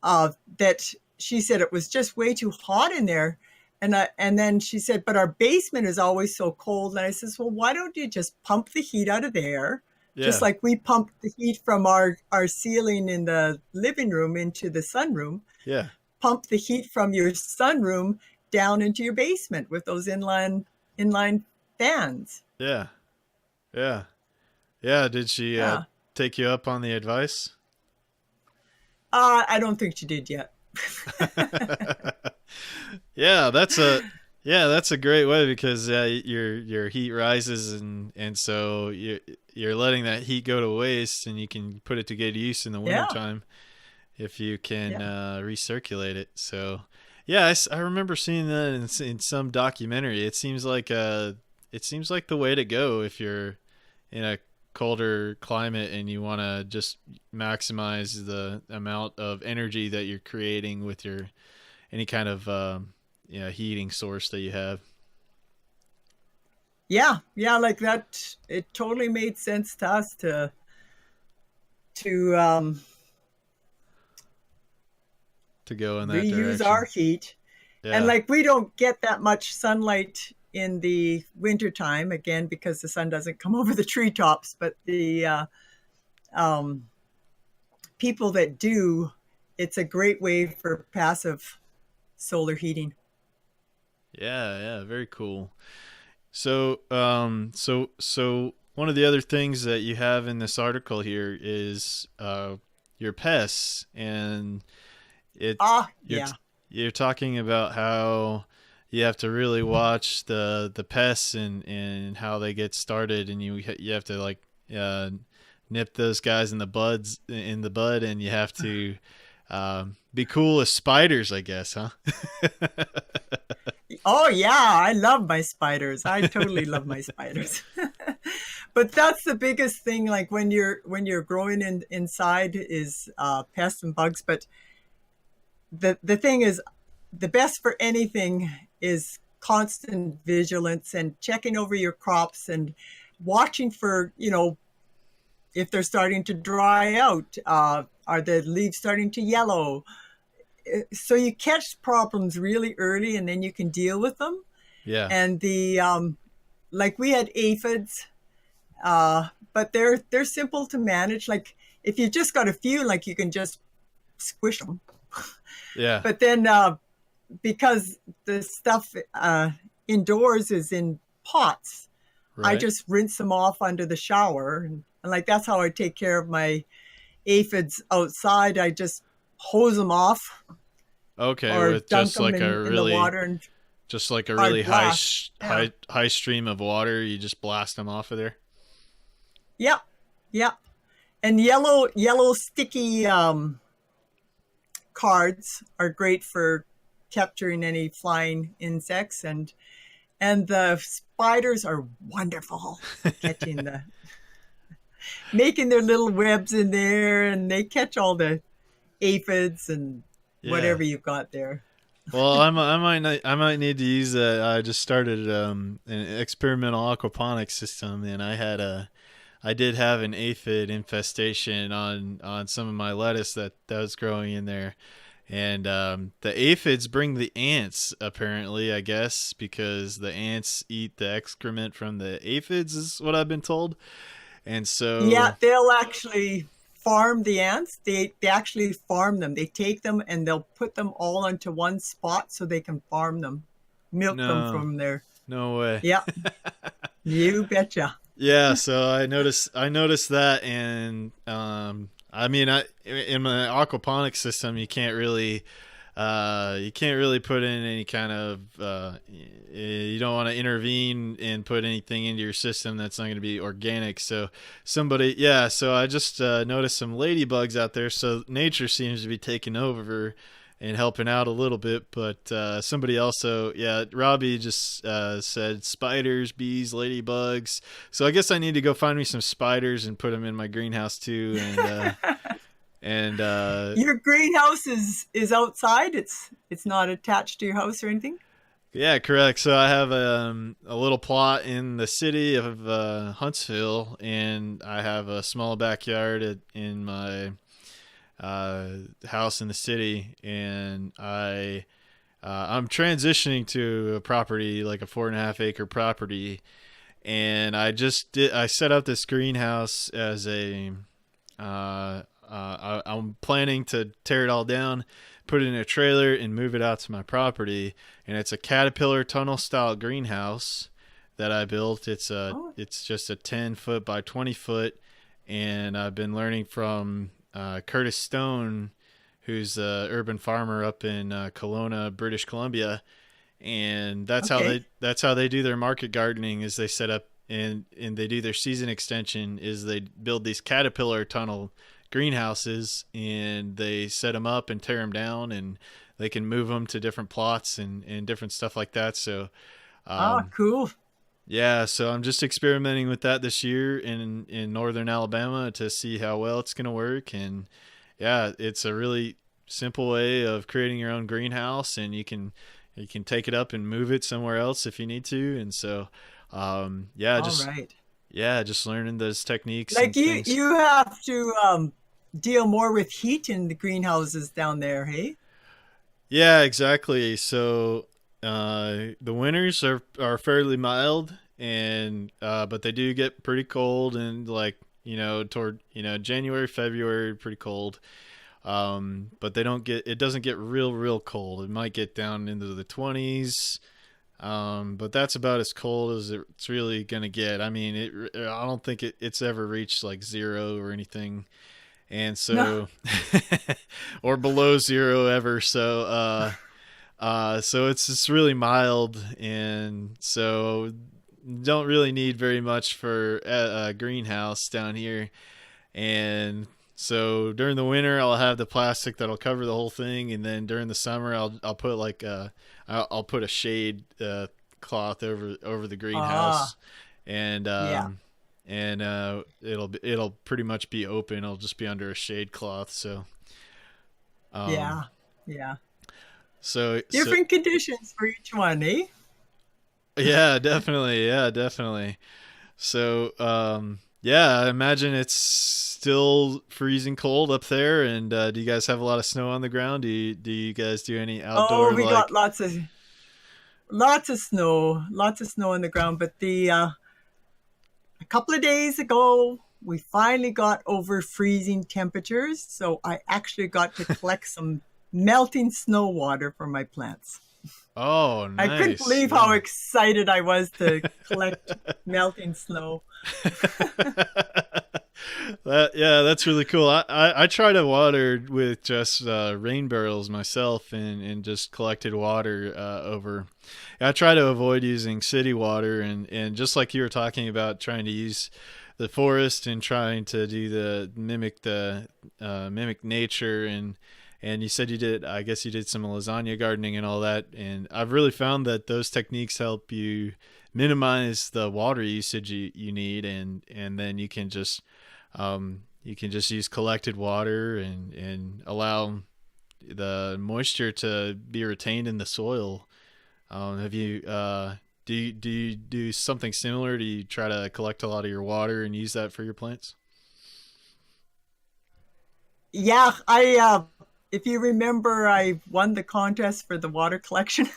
that she said it was just way too hot in there. And then she said, but our basement is always so cold. And I says, well, why don't you just pump the heat out of there? Just Yeah. like we pump the heat from our ceiling in the living room into the sunroom, Yeah. pump the heat from your sunroom down into your basement with those inline fans. Yeah. Yeah. Yeah. Did she Yeah. take you up on the advice? I don't think she did yet. Yeah, that's a great way, because your heat rises, and so you're letting that heat go to waste, and you can put it to good use in the Yeah. wintertime if you can Yeah. recirculate it. So yeah, I remember seeing that in some documentary. It seems like the way to go if you're in a colder climate and you want to just maximize the amount of energy that you're creating with your any kind of heating source that you have. Yeah, like that. It totally made sense to us to To go in that reuse our direction. heat. And Yeah. like we don't get that much sunlight in the wintertime, again, because the sun doesn't come over the treetops, but the um, people that do, it's a great way for passive solar heating. Yeah, yeah, very cool. So one of the other things that you have in this article here is your pests, and it you're Yeah. you're talking about how you have to really watch the pests and how they get started, and you have to like uh, nip those guys in the bud, and you have to be cool as spiders, I guess, huh? Oh yeah, I love my spiders. I totally love my spiders. But that's the biggest thing, like when you're growing inside, is pests and bugs. But the thing is, the best for anything is constant vigilance and checking over your crops and watching for, if they're starting to dry out, are the leaves starting to yellow? So you catch problems really early, and then you can deal with them. Yeah. And the like we had aphids, but they're simple to manage. Like if you just got a few, like you can just squish them. Yeah. But then because the stuff indoors is in pots, I Right. just rinse them off under the shower, and like that's how I take care of my aphids outside. I just hose them off Okay, or with dunk just them like in the water and a hard really blast. Yeah. high stream of water, you just blast them off of there. Yep. Yep. And yellow sticky cards are great for capturing any flying insects, and the spiders are wonderful catching the making their little webs in there, and they catch all the aphids and Yeah. whatever you've got there. Well, I might need to use that. I just started an experimental aquaponics system, and I did have an aphid infestation on some of my lettuce that was growing in there. And the aphids bring the ants, apparently, I guess, because the ants eat the excrement from the aphids, is what I've been told. And Yeah, so, they'll actually farm the ants. They actually farm them. They take them and they'll put them all onto one spot so they can farm them, milk them no, from there. no way. Yeah, you betcha. Yeah, so I noticed that, and I mean, in my aquaponics system, you can't really put in any kind of you don't want to intervene and put anything into your system that's not going to be organic. So so I just noticed some ladybugs out there. So nature seems to be taking over and helping out a little bit, but somebody also, Robbie just said spiders, bees, ladybugs. So I guess I need to go find me some spiders and put them in my greenhouse too. And Your greenhouse is outside. It's not attached to your house or anything. yeah, correct. So I have a little plot in the city of Huntsville, and I have a small backyard in my house in the city, and I'm transitioning to a property like a 4.5 acre property, and I set up this greenhouse as a I'm planning to tear it all down, put it in a trailer, and move it out to my property. And it's a caterpillar tunnel style greenhouse that I built. It's just a 10 foot by 20 foot, and I've been learning from Curtis Stone, who's a urban farmer up in Kelowna, British Columbia, and Okay. that's how they do their market gardening. Is they set up and they do their season extension. Is they build these caterpillar tunnel greenhouses, and they set them up and tear them down, and they can move them to different plots and different stuff like that. So Ah, um, cool. yeah, so I'm just experimenting with that this year in northern Alabama to see how well it's going to work. And yeah, it's a really simple way of creating your own greenhouse, and you can take it up and move it somewhere else if you need to. And so All right. just learning those techniques Like and you things. you have to deal more with heat in the greenhouses down there, hey? Yeah, exactly. So the winters are fairly mild, and but they do get pretty cold, and like toward January, February, pretty cold. But it doesn't get real cold. It might get down into the 20s. But that's about as cold as it's really gonna get. I mean, I don't think it's ever reached like zero or anything, and No. so or below zero ever. So so it's really mild, and so don't really need very much for a greenhouse down here. And so during the winter, I'll have the plastic that'll cover the whole thing, and then during the summer, I'll put like I'll put a shade cloth over the Ah, greenhouse, and yeah. it'll pretty much be open. It'll just be under a shade cloth. So um Yeah. Yeah. so Different conditions for each one, eh? yeah, definitely. Yeah, definitely. So Yeah, I imagine it's still freezing cold up there. And do you guys have a lot of snow on the ground? Do you guys do any Oh, outdoor we got like? lots of snow on the ground. But the a couple of days ago, we finally got over freezing temperatures. So I actually got to collect some melting snow water for my plants. Oh, I couldn't nice. believe how Yeah. excited I was to collect melting snow. Yeah, that's really cool. I try to water with just rain barrels myself, and just collected water over. I try to avoid using city water, and just like you were talking about, trying to use the forest and trying to do the mimic nature. And you said you did, I guess you did some lasagna gardening and all that, and I've really found that those techniques help you minimize the water usage you need, and then you can just use collected water, and allow the moisture to be retained in the soil. Have you do you do something similar? Do you try to collect a lot of your water and use that for your plants? Yeah, I if you remember, I won the contest for the water collection.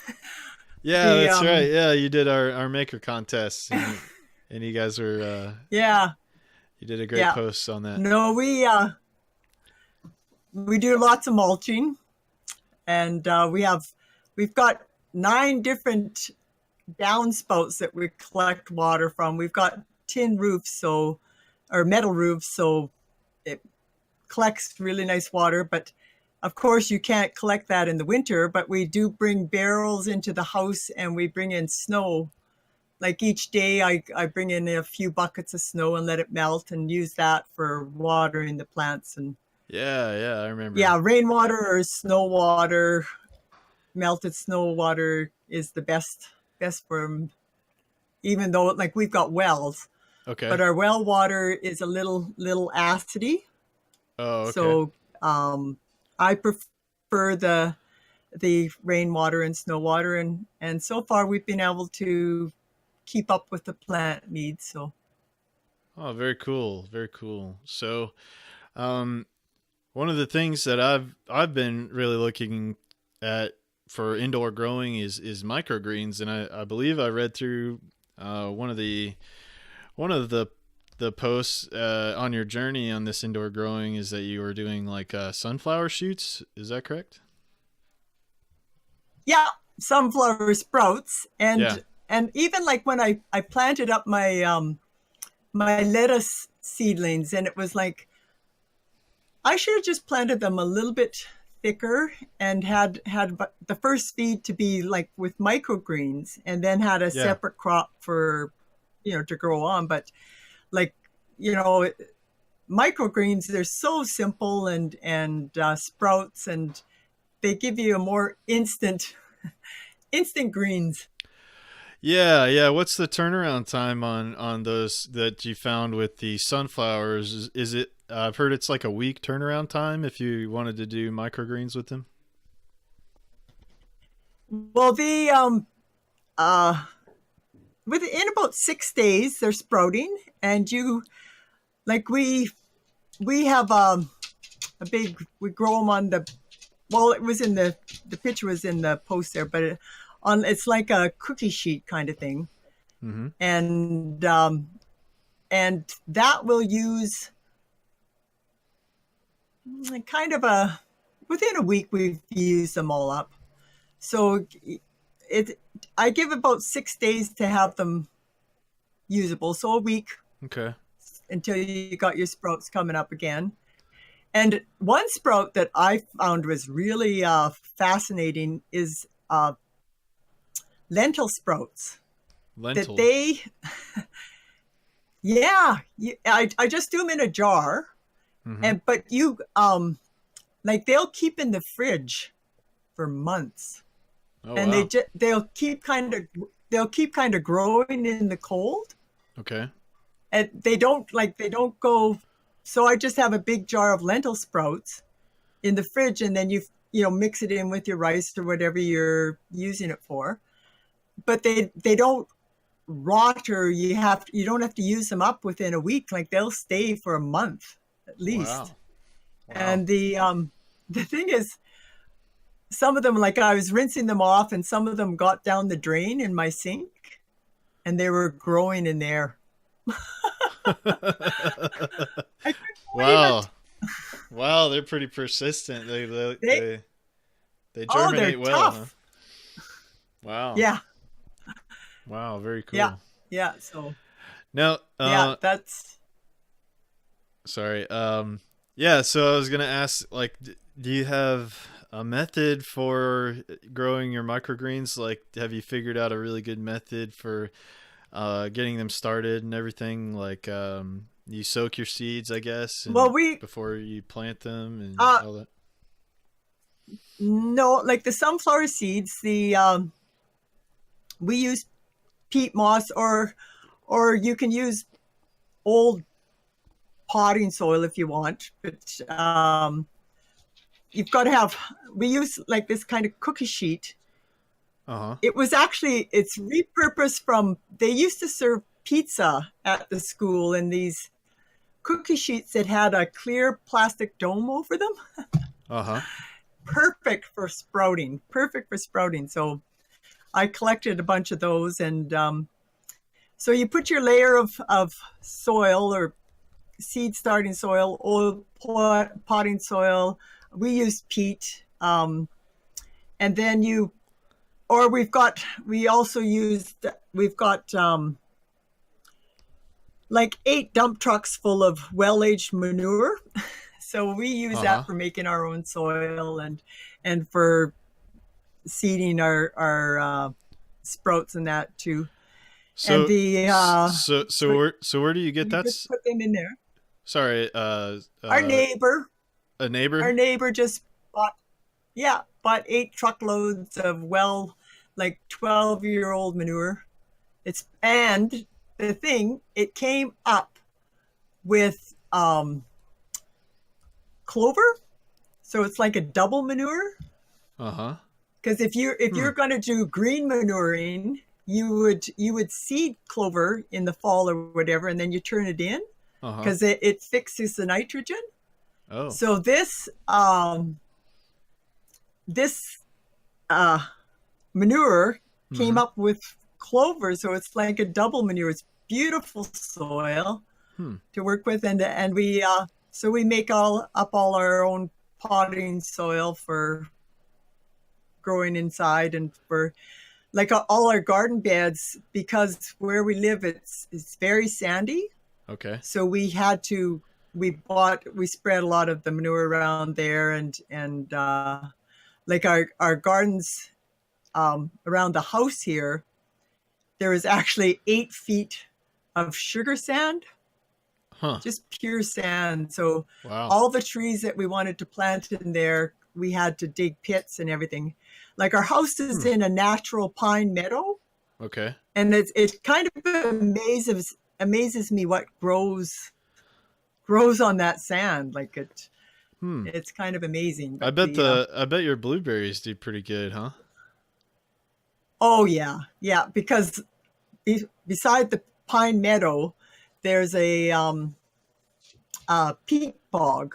Yeah, the that's right. Yeah, you did our maker contest, and you guys were Yeah, you did a great yeah. post on that. No, we do lots of mulching, and we've got 9 different downspouts that we collect water from. We've got tin roofs, so or metal roofs, so it collects really nice water. But of course, you can't collect that in the winter. But we do bring barrels into the house, and we bring in snow. Like each day, I bring in a few buckets of snow and let it melt, and use that for watering the plants. And Yeah, yeah, I remember. yeah, rainwater or snow water, melted snow water is the best for 'em, even though like we've got wells, Okay. but our well water is a little acidy. Oh, okay. So I prefer the rainwater and snow water, and so far we've been able to keep up with the plant needs. So Oh, very cool. Very cool. So, um, one of the things that I've been really looking at for indoor growing is microgreens, and I believe I read through one of the posts on your journey on this indoor growing is that you were doing like sunflower shoots. Is that correct? yeah, sunflower sprouts, Yeah. and even like when I planted up my lettuce seedlings, and it was like I should have just planted them a little bit thicker, and had the first feed to be like with microgreens, and then had a Yeah. separate crop for to grow on. But like you know microgreens, they're so simple, and sprouts, and they give you a more instant greens. Yeah, yeah. What's the turnaround time on those that you found with the sunflowers? Is it? I've heard it's like a week turnaround time if you wanted to do microgreens with them. Well, the uh within about 6 days they're sprouting, and you like we have a big we grow them on the well, it was in the picture was in the post there, but on it's like a cookie sheet kind of thing, Mm-hmm. and that will use kind of a within a week we've used them all up. So it I give about 6 days to have them usable, so a week Okay. until you got your sprouts coming up again. And one sprout that I found was really fascinating is lentil sprouts. That Lentil. they, yeah, I just do them in a jar, Mm-hmm. and but you like they'll keep in the fridge for months, Oh and wow. they'll keep kind of growing in the cold, Okay. and they don't go. So I just have a big jar of lentil sprouts in the fridge, and then you mix it in with your rice or whatever you're using it for. But they don't rotter, you don't have to use them up within a week. Like they'll stay for a month at least. Wow. And the thing is, some of them, like I was rinsing them off, and some of them got down the drain in my sink, and they were growing in there. I couldn't Wow. believe Wow, they're pretty persistent. They they're germinate well, huh? tough. Wow. Yeah, Wow, very cool. yeah. So Now, yeah, that's sorry. Yeah, so I was gonna ask, like, do you have a method for growing your microgreens? Like, have you figured out a really good method for getting them started and everything? Like, you soak your seeds, I guess, and before you plant them and all that. no, like the sunflower seeds. We use peat moss, or you can use old potting soil if you want, but you've got to have. We use like this kind of cookie sheet. It was actually, it's repurposed from, they used to serve pizza at the school in these cookie sheets that had a clear plastic dome over them. Perfect for sprouting. So I collected a bunch of those, and so you put your layer of soil or seed starting soil, old potting soil. We use peat, and then we've got like 8 dump trucks full of well-aged manure. So we use that for making our own soil and for seeding our sprouts and that too. So and so where do you get that? Just put them in there. Sorry, Our neighbor just bought 8 truckloads of like 12-year-old manure. And the thing, it came up with clover, so it's like a double manure. Because if you're going to do green manuring, you would seed clover in the fall or whatever, and then you turn it in because it fixes the nitrogen. So this manure came up with clover, so it's like a double manure. It's beautiful soil to work with, and we so we make all our own potting soil for growing inside, and for like all our garden beds, because where we live it's very sandy. So we spread a lot of the manure around there, and like our gardens around the house here, there is actually 8 feet of sugar sand, just pure sand. So all the trees that we wanted to plant in there, we had to dig pits and everything. Like our house is in a natural pine meadow. And it kind of amazes me what grows on that sand. Like it's kind of amazing. I bet your blueberries do pretty good, huh? Oh yeah, because beside the pine meadow, there's a peat bog,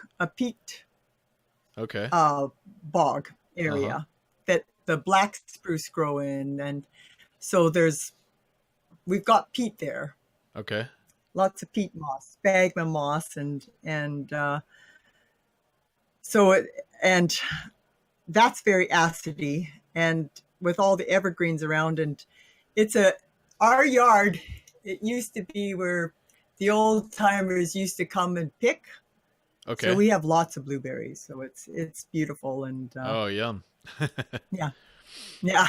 bog area that the black spruce grow in, and so we've got peat there. Lots of peat moss, sphagnum moss, and that's very acidy, and with all the evergreens around, and our yard, it used to be where the old timers used to come and pick. So we have lots of blueberries, so it's beautiful, and yum. yeah.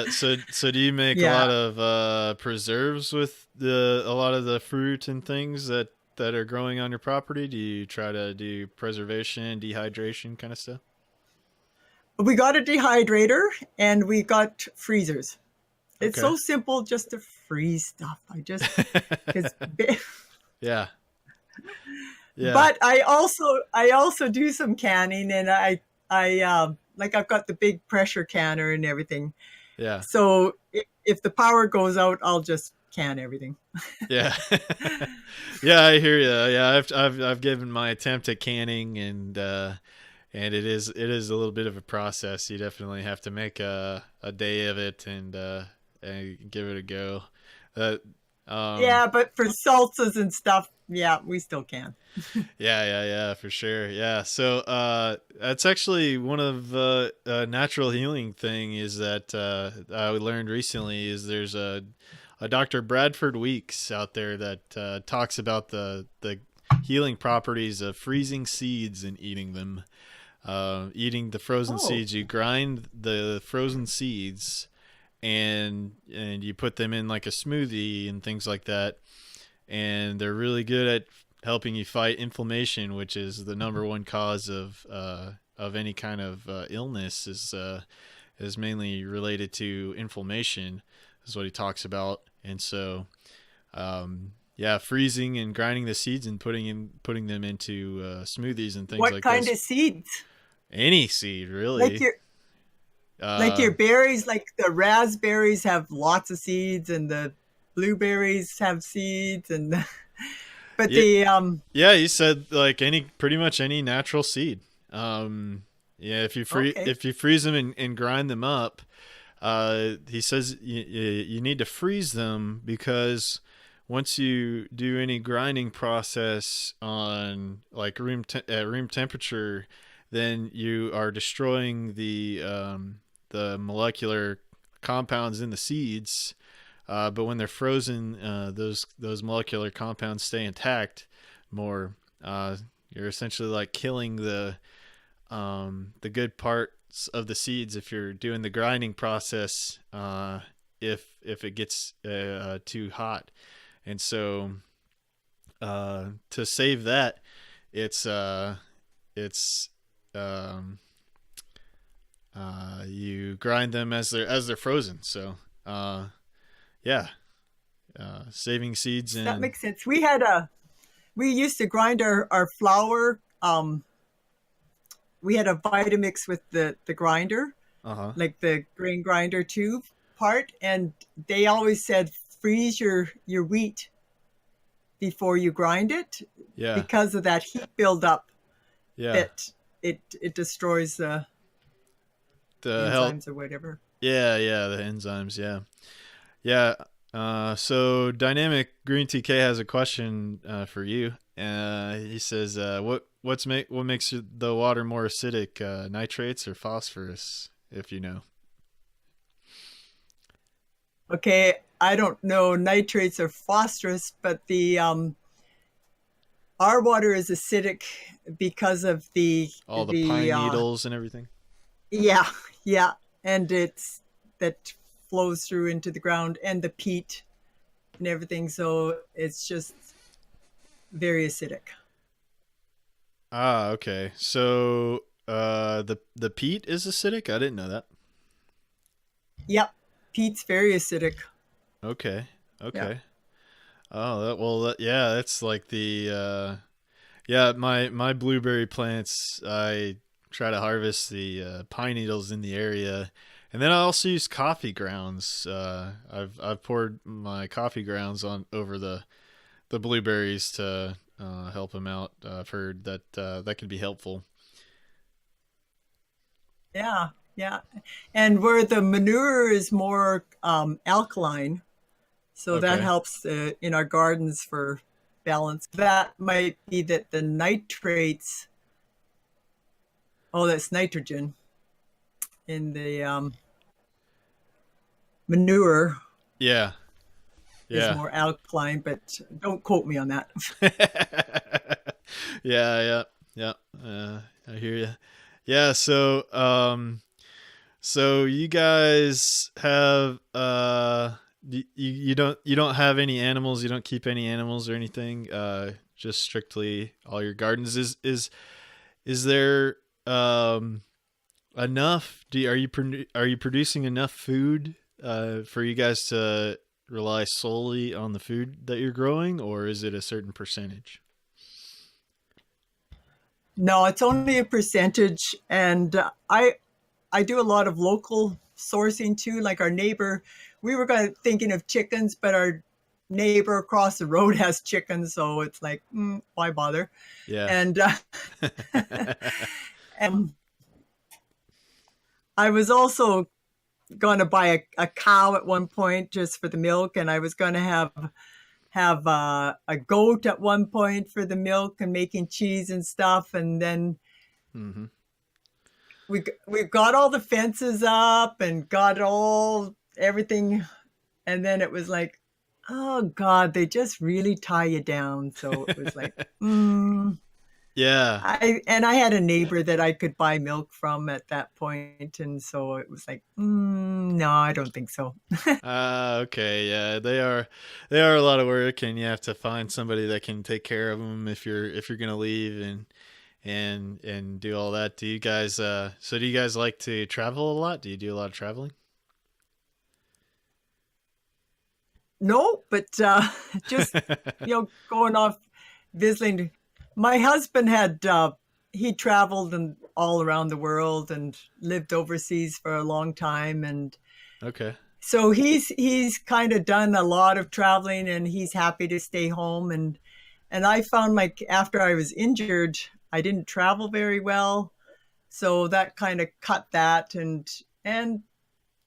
So do you make a lot of preserves with a lot of the fruit and things that are growing on your property? Do you try to do preservation, dehydration kind of stuff? We got a dehydrator and we got freezers. It's so simple just to freeze stuff. Yeah. But I also do some canning, and I like I've got the big pressure canner and everything. So if the power goes out, I'll just can everything. Yeah. Yeah, I hear you. Yeah, I've given my attempt at canning, and it is a little bit of a process. You definitely have to make a day of it, and give it a go. That um Yeah, but for salsas and stuff, yeah, we still can. yeah, for sure. Yeah. So that's actually one of natural healing thing is that I learned recently is there's a Dr. Bradford Weeks out there that talks about the healing properties of freezing seeds and eating them. Eating the frozen Oh, seeds, you grind the frozen seeds and you put them in like a smoothie and things like that, and they're really good at helping you fight inflammation, which is the number one cause of any kind of illness is mainly related to inflammation, is what he talks about. And so yeah, freezing and grinding the seeds and putting them into smoothies and things what like kind this. of seeds? Any seed, Like really. your like Uh, your berries, like the raspberries have lots of seeds, and the blueberries have seeds, and but yeah, the yeah. You said like pretty much any natural seed. Yeah, okay, if you freeze them and grind them up, he says you need to freeze them because once you do any grinding process on like at room temperature, then you are destroying the molecular compounds in the seeds. But when they're frozen, those molecular compounds stay intact more. You're essentially like killing the good parts of the seeds if you're doing the grinding process. If it gets too hot, and so to save that, it's um, you grind them as they're frozen. So yeah, saving seeds that and makes sense. We used to grind our flour. We had a Vitamix with the grinder, uh-huh. like the grain grinder tube part, and they always said freeze your wheat before you grind it Yeah, because of that heat buildup yeah. that it destroys the The help. enzymes or whatever. Yeah, the enzymes. Yeah, yeah. So Dynamic Green TK has a question for you. He says, what makes the water more acidic, nitrates or phosphorus? If you know. Okay, I don't know nitrates or phosphorus, but the our water is acidic because of All the the pine needles and everything. yeah, yeah, and it's that flows through into the ground and the peat and everything, so it's just very acidic. Ah, okay. So the peat is acidic. I didn't know that. Yep, peat's very acidic. Okay, Yeah. okay. Oh, yeah, that's like the yeah, my blueberry plants. I try to harvest the pine needles in the area, and then I also use coffee grounds. I've poured my coffee grounds on over the blueberries to help them out. I've heard that that can be helpful. Yeah, yeah. And where the manure is more alkaline, so that Okay. helps in our gardens for balance. That might be that the nitrates, oh, that's nitrogen in the manure Yeah. is Yeah. more alkaline, but don't quote me on that. Yeah. Yeah. I hear you. Yeah. So you guys have you don't have any animals. You don't keep any animals or anything. Just strictly all your gardens. Is there enough? Are you producing enough food for you guys to rely solely on the food that you're growing, or is it a certain percentage? No, it's only a percentage, and I do a lot of local sourcing too. Like our neighbor, we were thinking of chickens, but our neighbor across the road has chickens, so it's like, why bother? Yeah. And and I was also going to buy a cow at one point just for the milk, and I was going to have a goat at one point for the milk and making cheese and stuff. And then we got all the fences up and got everything, and then it was like, oh God, they just really tie you down. So it was like, Yeah. I had a neighbor that I could buy milk from at that point, and so it was like, no, I don't think so. Okay, yeah, they are a lot of work, and you have to find somebody that can take care of them if you're gonna leave and do all that. Do you guys so do you guys like to travel a lot? Do you do a lot of traveling? No, but just going off visiting. My husband had he traveled and all around the world and lived overseas for a long time, and Okay. so he's kind of done a lot of traveling, and he's happy to stay home. And I found, like, after I was injured, I didn't travel very well, so that kind of cut that. And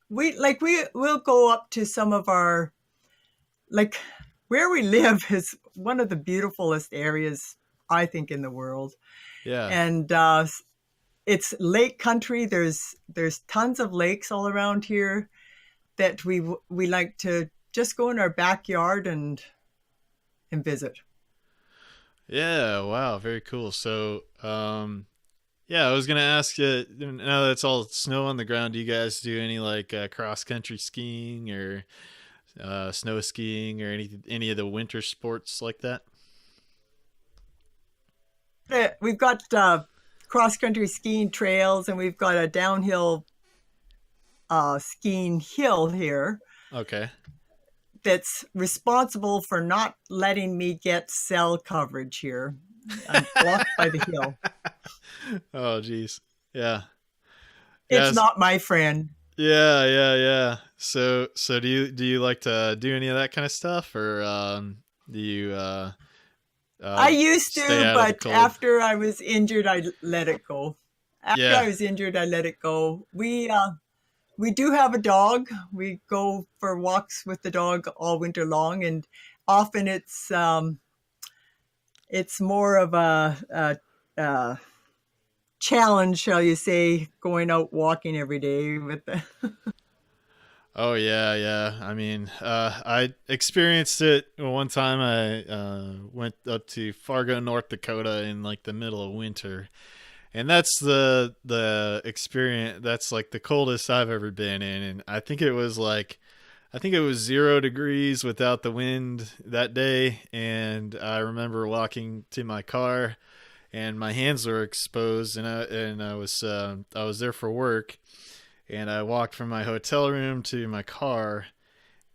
we'll go up to some of our, like, where we live is one of the beautifulest areas, I think, in the world. Yeah. And it's lake country. There's tons of lakes all around here that we like to just go in our backyard and visit. Yeah, wow, very cool. So, yeah, I was gonna ask you, now that it's all snow on the ground, do you guys do any like cross country skiing or snow skiing or any of the winter sports like that? We've got cross country skiing trails, and we've got a downhill skiing hill here Okay. that's responsible for not letting me get cell coverage here. I'm blocked by the hill. Oh, geez. Yeah. It's Yes. not my friend. Yeah. So do you like to do any of that kind of stuff, or do you I used stay to, out of the but cold? after I was injured, I let it go. After I Yeah. was injured, I let it go. We do have a dog. We go for walks with the dog all winter long, and often it's more of a challenge, shall you say, going out walking every day with the. Oh yeah. I mean, I experienced it one time. I went up to Fargo, North Dakota in like the middle of winter, and that's the experience. That's like the coldest I've ever been in, and I think it was 0 degrees without the wind that day. And I remember walking to my car, and my hands were exposed, and I was there for work, and I walked from my hotel room to my car,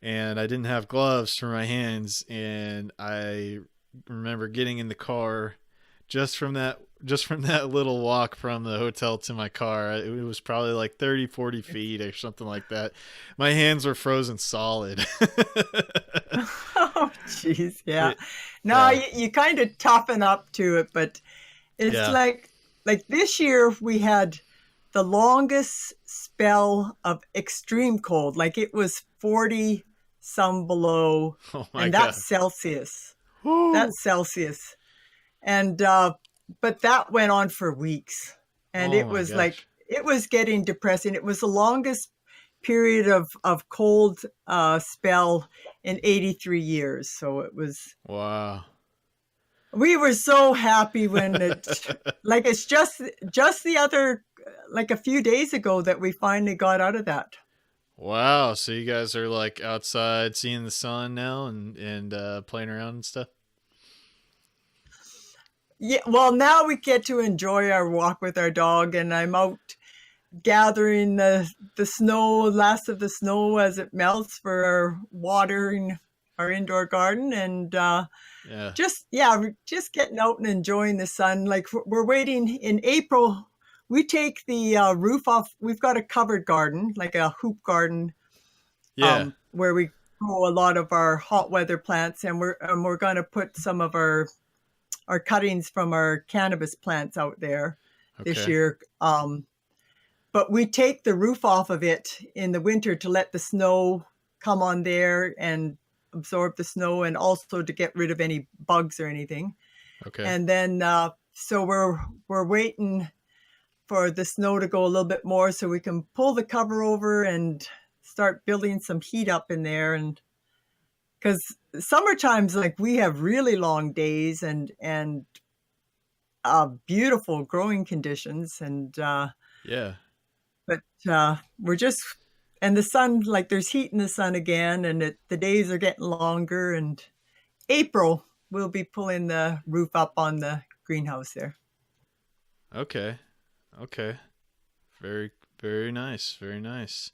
and I didn't have gloves for my hands, and I remember getting in the car just from that little walk from the hotel to my car. It was probably like 30-40 feet or something like that. My hands were frozen solid. Oh, jeez, yeah. It- No, yeah. you kind of toughen up to it, but it's Yeah. like this year we had the longest spell of extreme cold. Like, it was 40 some below, Oh my and god. that's Celsius. Woo. That's Celsius. And but that went on for weeks, and Oh it my was gosh. like, it was getting depressing. It was the longest period of cold spell in 83 years. So it was, Wow. we were so happy when like, it's just the other, like a few days ago, that we finally got out of that. Wow. So you guys are like outside seeing the sun now and playing around and stuff? Yeah, well, now we get to enjoy our walk with our dog, and I'm out gathering the snow, last of the snow as it melts, for our watering our indoor garden. And Yeah. just, yeah, we're just getting out and enjoying the sun. Like, we're waiting in April. we take the roof off. We've got a covered garden, like a hoop garden, Yeah. where we grow a lot of our hot weather plants, and we're going to put some of our cuttings from our cannabis plants out there this Okay. year. But we take the roof off of it in the winter to let the snow come on there and absorb the snow, and also to get rid of any bugs or anything. Okay. And then so we're waiting for the snow to go a little bit more so we can pull the cover over and start building some heat up in there. And because summer times, like, we have really long days and beautiful growing conditions, and Yeah. but we're just, and the sun, like, there's heat in the sun again, and the days are getting longer. And April we'll be pulling the roof up on the greenhouse there. Okay. Okay. Very, very nice. Very nice.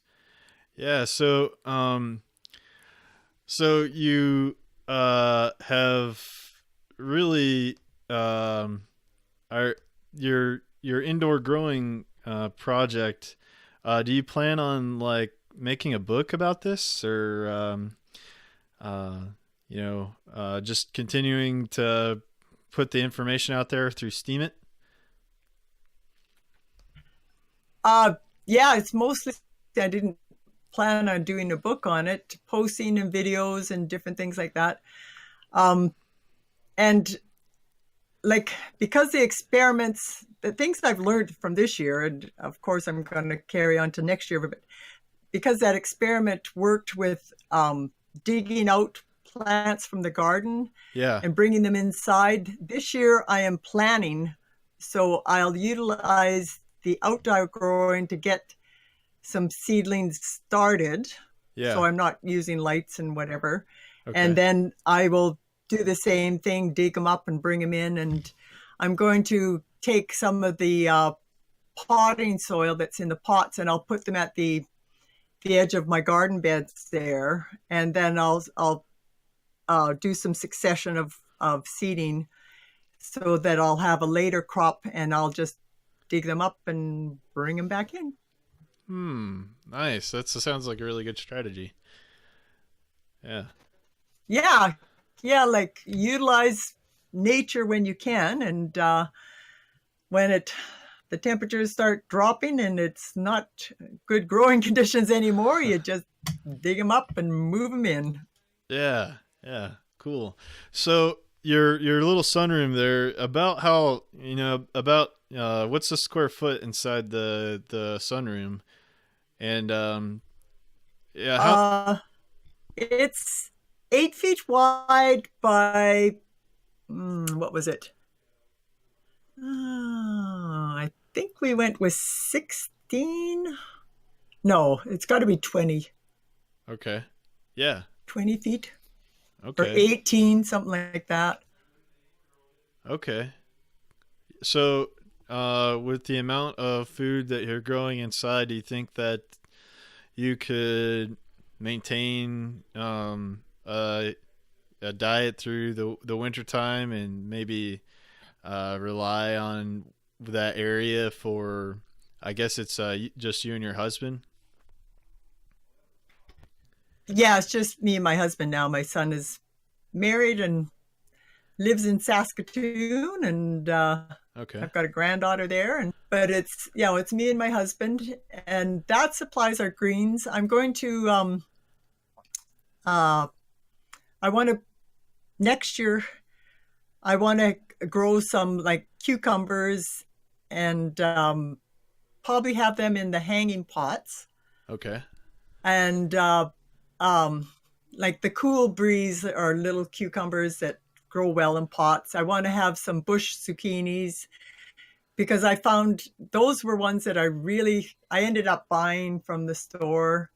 Yeah. So you have really are your indoor growing project. Do you plan on like making a book about this, or just continuing to put the information out there through Steemit? Yeah, it's mostly, I didn't plan on doing a book on it, posting and videos and different things like that. And like, because the experiments, the things I've learned from this year, and of course I'm going to carry on to next year, but because that experiment worked with digging out plants from the garden Yeah. and bringing them inside, this year I am planning, so I'll utilize the outdoor growing to get some seedlings started. Yeah. So I'm not using lights and whatever. Okay. And then I will do the same thing, dig them up and bring them in. And I'm going to take some of the potting soil that's in the pots, and I'll put them at the edge of my garden beds there. And then I'll do some succession of seeding so that I'll have a later crop, and I'll just dig them up and bring them back in. Nice. That sounds like a really good strategy. Yeah. Yeah, like, utilize nature when you can, and when the temperatures start dropping and it's not good growing conditions anymore, you just dig them up and move them in. Yeah. Cool. So your little sunroom there, about how, what's the square foot inside the sunroom? And it's 8 feet wide by what was it? I think we went with 16. No, it's got to be 20. Okay. Yeah. 20 feet. Okay. Or 18, something like that. Okay. So, with the amount of food that you're growing inside, do you think that you could maintain a diet through the winter time, and maybe rely on that area for, I guess it's just you and your husband? Yeah, it's just me and my husband now. My son is married and lives in Saskatchewan, and Okay. I've got a granddaughter there. But it's me and my husband, and that supplies our greens. I'm going to I want to, next year I want to grow some, like, cucumbers, and probably have them in the hanging pots. Okay. And like the cool breeze are little cucumbers that grow well in pots. I want to have some bush zucchinis, because I found those were ones that I ended up buying from the store,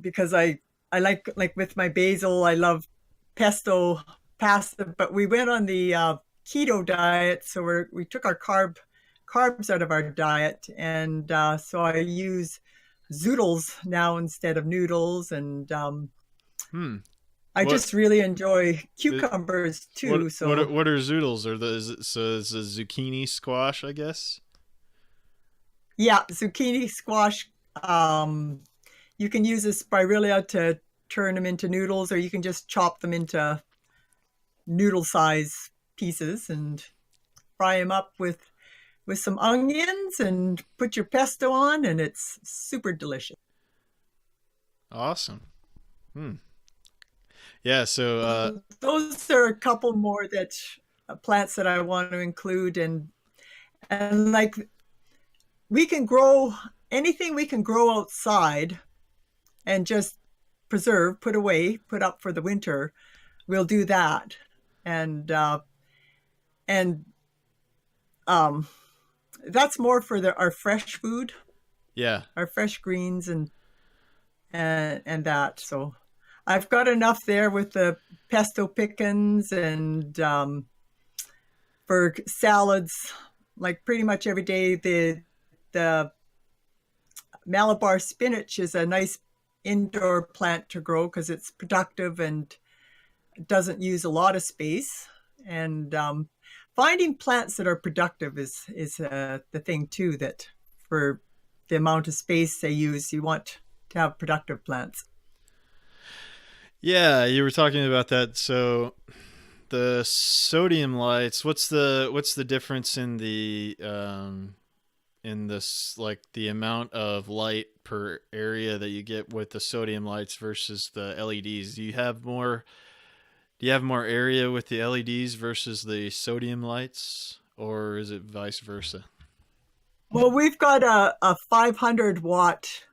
because I like with my basil, I love pesto pasta, but we went on the keto diet, so we took our carbs out of our diet, and so I use zoodles now instead of noodles, and I just really enjoy cucumbers too. What are zoodles? Is it zucchini squash, I guess? Yeah, zucchini, squash. You can use a spirilla to turn them into noodles, or you can just chop them into noodle size pieces and fry them up with some onions and put your pesto on, and it's super delicious. Awesome. Yeah. So, Those are a couple more that plants that I want to include, and like we can grow anything we can grow outside and just preserve, put away, put up for the winter. We'll do that, and and that's more for our fresh food, yeah. our fresh greens, and that. So I've got enough there with the pesto pickings and for salads. Like pretty much every day, the Malabar spinach is a nice indoor plant to grow because it's productive and doesn't use a lot of space. And finding plants that are productive is the thing too. That for the amount of space they use, you want to have productive plants. Yeah, you were talking about that. So the sodium lights, what's the difference in this, like the amount of light per area that you get with the sodium lights versus the LEDs? Do you have more area with the LEDs versus the sodium lights, or is it vice versa? Well, we've got a 500 watt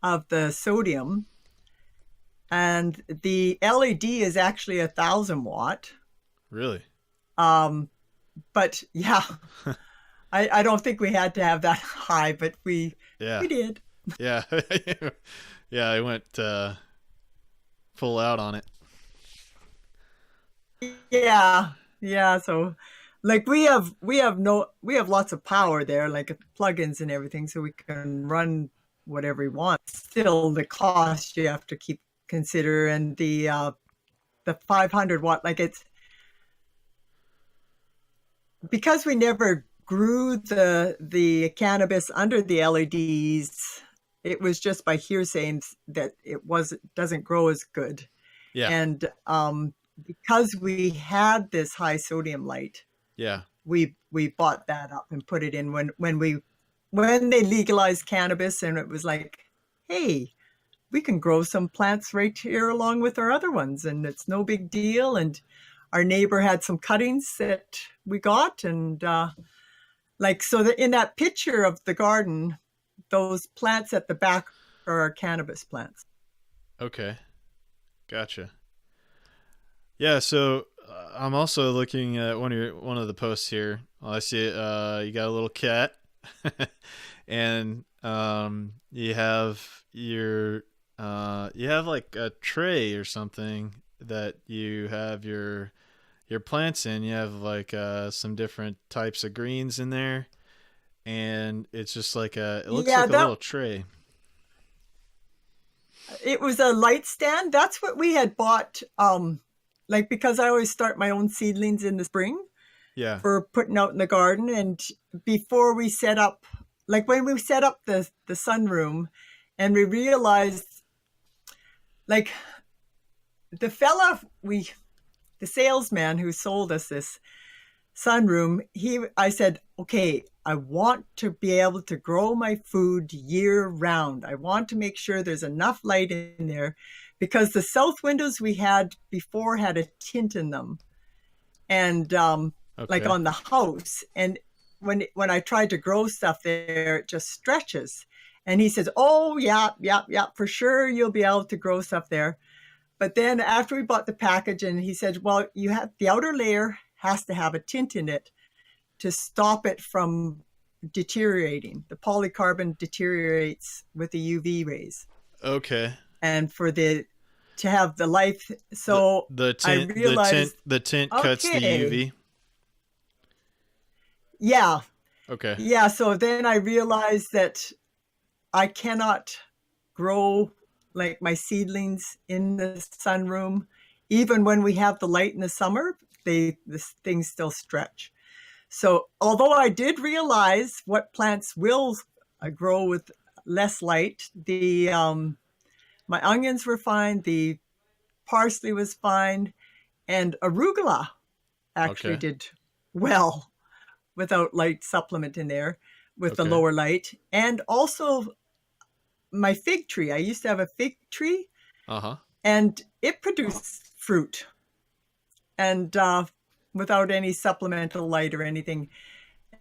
of the sodium, and the LED is actually 1,000 watt. Really? But yeah, I don't think we had to have that high, but we did. Yeah. Yeah, I went full out on it. Yeah. So, like we have lots of power there, like plugins and everything, so we can run whatever we want. Still, the cost you have to consider, and the 500 watt, like it's because we never grew the cannabis under the LEDs. It was just by hearsay that doesn't grow as good. Yeah. And because we had this high sodium light, Yeah. we bought that up and put it in when they legalized cannabis, and it was like, hey, we can grow some plants right here along with our other ones, and it's no big deal. And our neighbor had some cuttings that we got, and in that picture of the garden, those plants at the back are our cannabis plants. Okay. Gotcha. Yeah, so I'm also looking at one of the posts here. I see you got a little cat, and you have you have like a tray or something that you have your plants in. You have like some different types of greens in there, and it's just like it looks like a little tray. It was a light stand. That's what we had bought. Because I always start my own seedlings in the spring. Yeah. For putting out in the garden, and before we set up, like when we set up the sunroom, and we realized, like the salesman who sold us this sunroom, I said, okay, I want to be able to grow my food year round. I want to make sure there's enough light in there, because the south windows we had before had a tint in them, and like on the house. And when I tried to grow stuff there, it just stretches. And he says, oh, yeah, for sure you'll be able to grow stuff there. But then after we bought the package, and he said, well, you have the outer layer has to have a tint in it to stop it from deteriorating. The polycarbon deteriorates with the UV rays. Okay. And to have the life, so the tint, I realized the tint cuts the UV. Yeah. Okay. Yeah. So then I realized that I cannot grow like my seedlings in the sunroom, even when we have the light in the summer. The things still stretch. So although I did realize what plants will I grow with less light. The my onions were fine. The parsley was fine, and arugula actually Okay. did well without light supplement in there with the Okay. lower light. And also my fig tree. I used to have a fig tree, Uh-huh. and it produced fruit, and without any supplemental light or anything.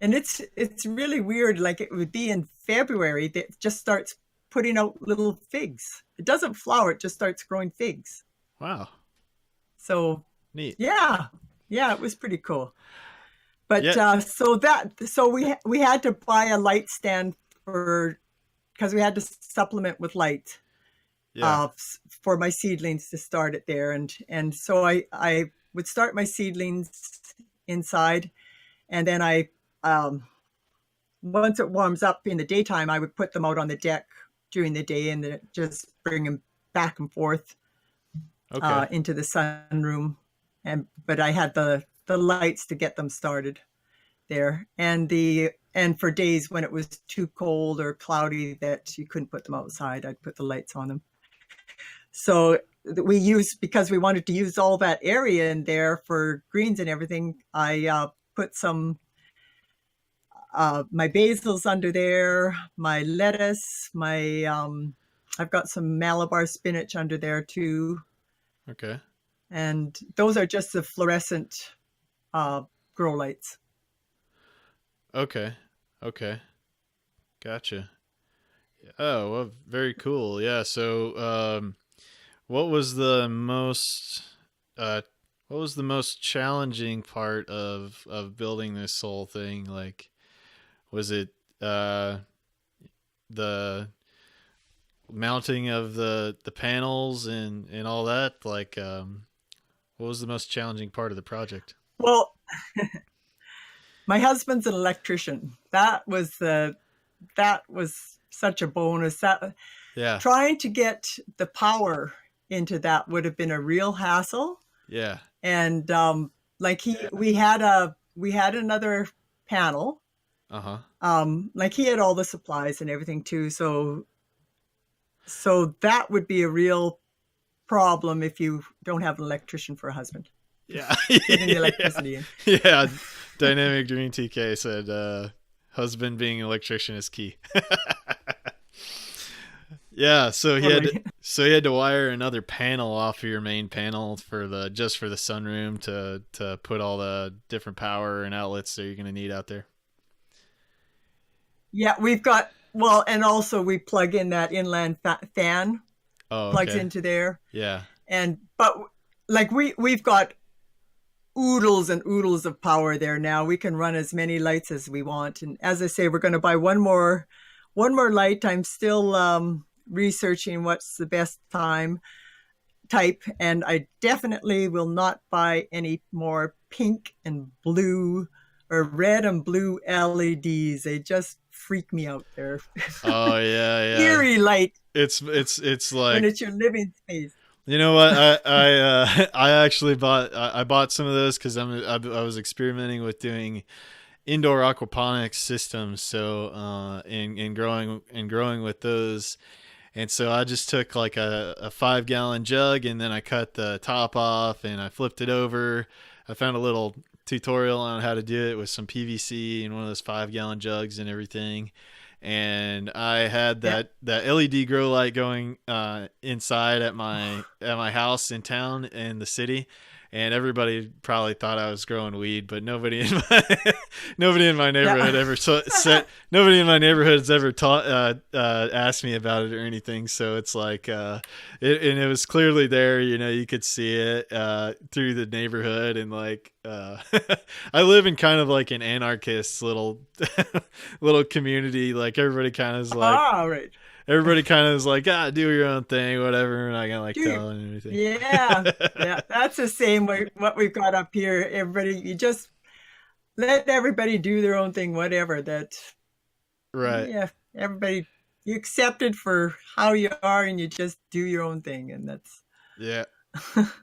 And it's really weird. Like it would be in February that it just starts putting out little figs. It doesn't flower, it just starts growing figs. Wow. So Neat. yeah, it was pretty cool. But Yeah. so we had to buy a light stand because we had to supplement with light Yeah. for my seedlings to start it there. And so I would start my seedlings inside, and then once it warms up in the daytime, I would put them out on the deck during the day and then just bring them back and forth Okay. into the sunroom. But I had the lights to get them started there, and for days when it was too cold or cloudy that you couldn't put them outside, I'd put the lights on them. So because we wanted to use all that area in there for greens and everything, I put some my basils under there, my lettuce, I've got some Malabar spinach under there too. Okay. And those are just the fluorescent grow lights. Okay. Okay. Gotcha. Oh, well, very cool. Yeah. So, what was the most challenging part of building this whole thing? Like, was it the mounting of the panels and all that? Like, what was the most challenging part of the project? Well, my husband's an electrician. That was such a bonus. Yeah. Trying to get the power into that would have been a real hassle. Yeah. And we had another panel. Like he had all the supplies and everything too. So that would be a real problem if you don't have an electrician for a husband. Yeah. Getting the electricity in. Yeah. Dynamic Green TK said, husband being an electrician is key. Yeah. So he had to wire another panel off of your main panel for the sunroom to put all the different power and outlets that you're going to need out there. Yeah, and also we plug in that inland fan. Oh, okay. Plugs into there. Yeah. But like we've got oodles and oodles of power there now. We can run as many lights as we want. And as I say, we're going to buy one more light. I'm still researching what's the best type, and I definitely will not buy any more pink and blue or red and blue LEDs. They just freak me out there. Oh yeah. Eerie light. It's like when it's your living space. You know what? I actually bought some of those because I was experimenting with doing indoor aquaponics systems. So in growing with those, and so I just took like a 5-gallon jug and then I cut the top off and I flipped it over. I found a little tutorial on how to do it with some PVC and one of those 5-gallon jugs and everything. And I had that LED grow light going inside at my house in town in the city, and everybody probably thought I was growing weed, but nobody in my neighborhood nobody in my neighborhood's ever asked me about it or anything. So it's like it was clearly there. You could see it through the neighborhood, and like I live in kind of like an anarchist little community. Like everybody kind of is like, right. Everybody kind of is like, do your own thing, whatever. And I got like telling anything. Yeah. That's the same way what we've got up here. Everybody, you just let everybody do their own thing, whatever. That right. Yeah, everybody, you accepted for how you are, and you just do your own thing, and that's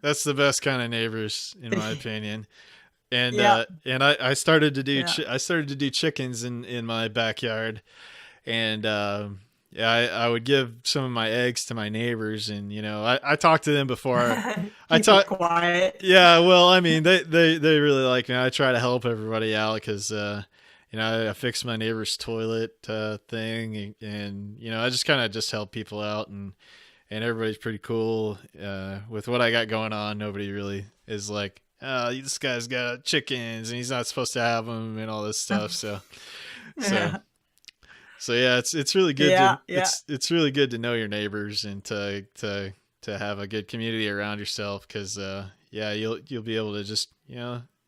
that's the best kind of neighbors, in my opinion. And I started to do chickens in my backyard. and yeah, I would give some of my eggs to my neighbors, and I talked to them before. I Keep it taught. quiet. Yeah, well, I mean, they really like me. I try to help everybody out because I fixed my neighbor's toilet thing, and I just kind of just help people out, and everybody's pretty cool with what I got going on. Nobody really is like, oh, this guy's got chickens and he's not supposed to have them and all this stuff. So so yeah, it's really good Yeah, to yeah. it's really good to know your neighbors and to have a good community around yourself because yeah, you'll be able to just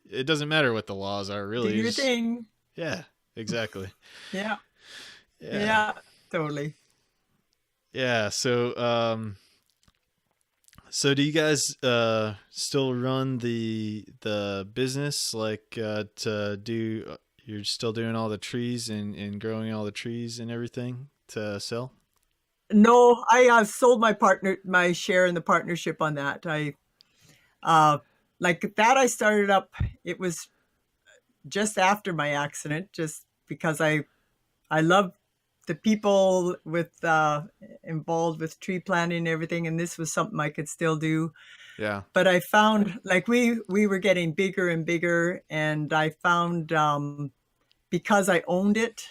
it doesn't matter what the laws are Do really. your thing. Yeah, exactly. Yeah, Yeah. yeah, totally. Yeah, so do you guys still run the business like to do you're still doing all the trees and growing all the trees and everything to sell? No, I sold my share in the partnership on that. Uh, like that, I started up. It was just after my accident, just because I love the people with involved with tree planting and everything, and this was something I could still do. Yeah. But I found like we were getting bigger and bigger, and I found because I owned it,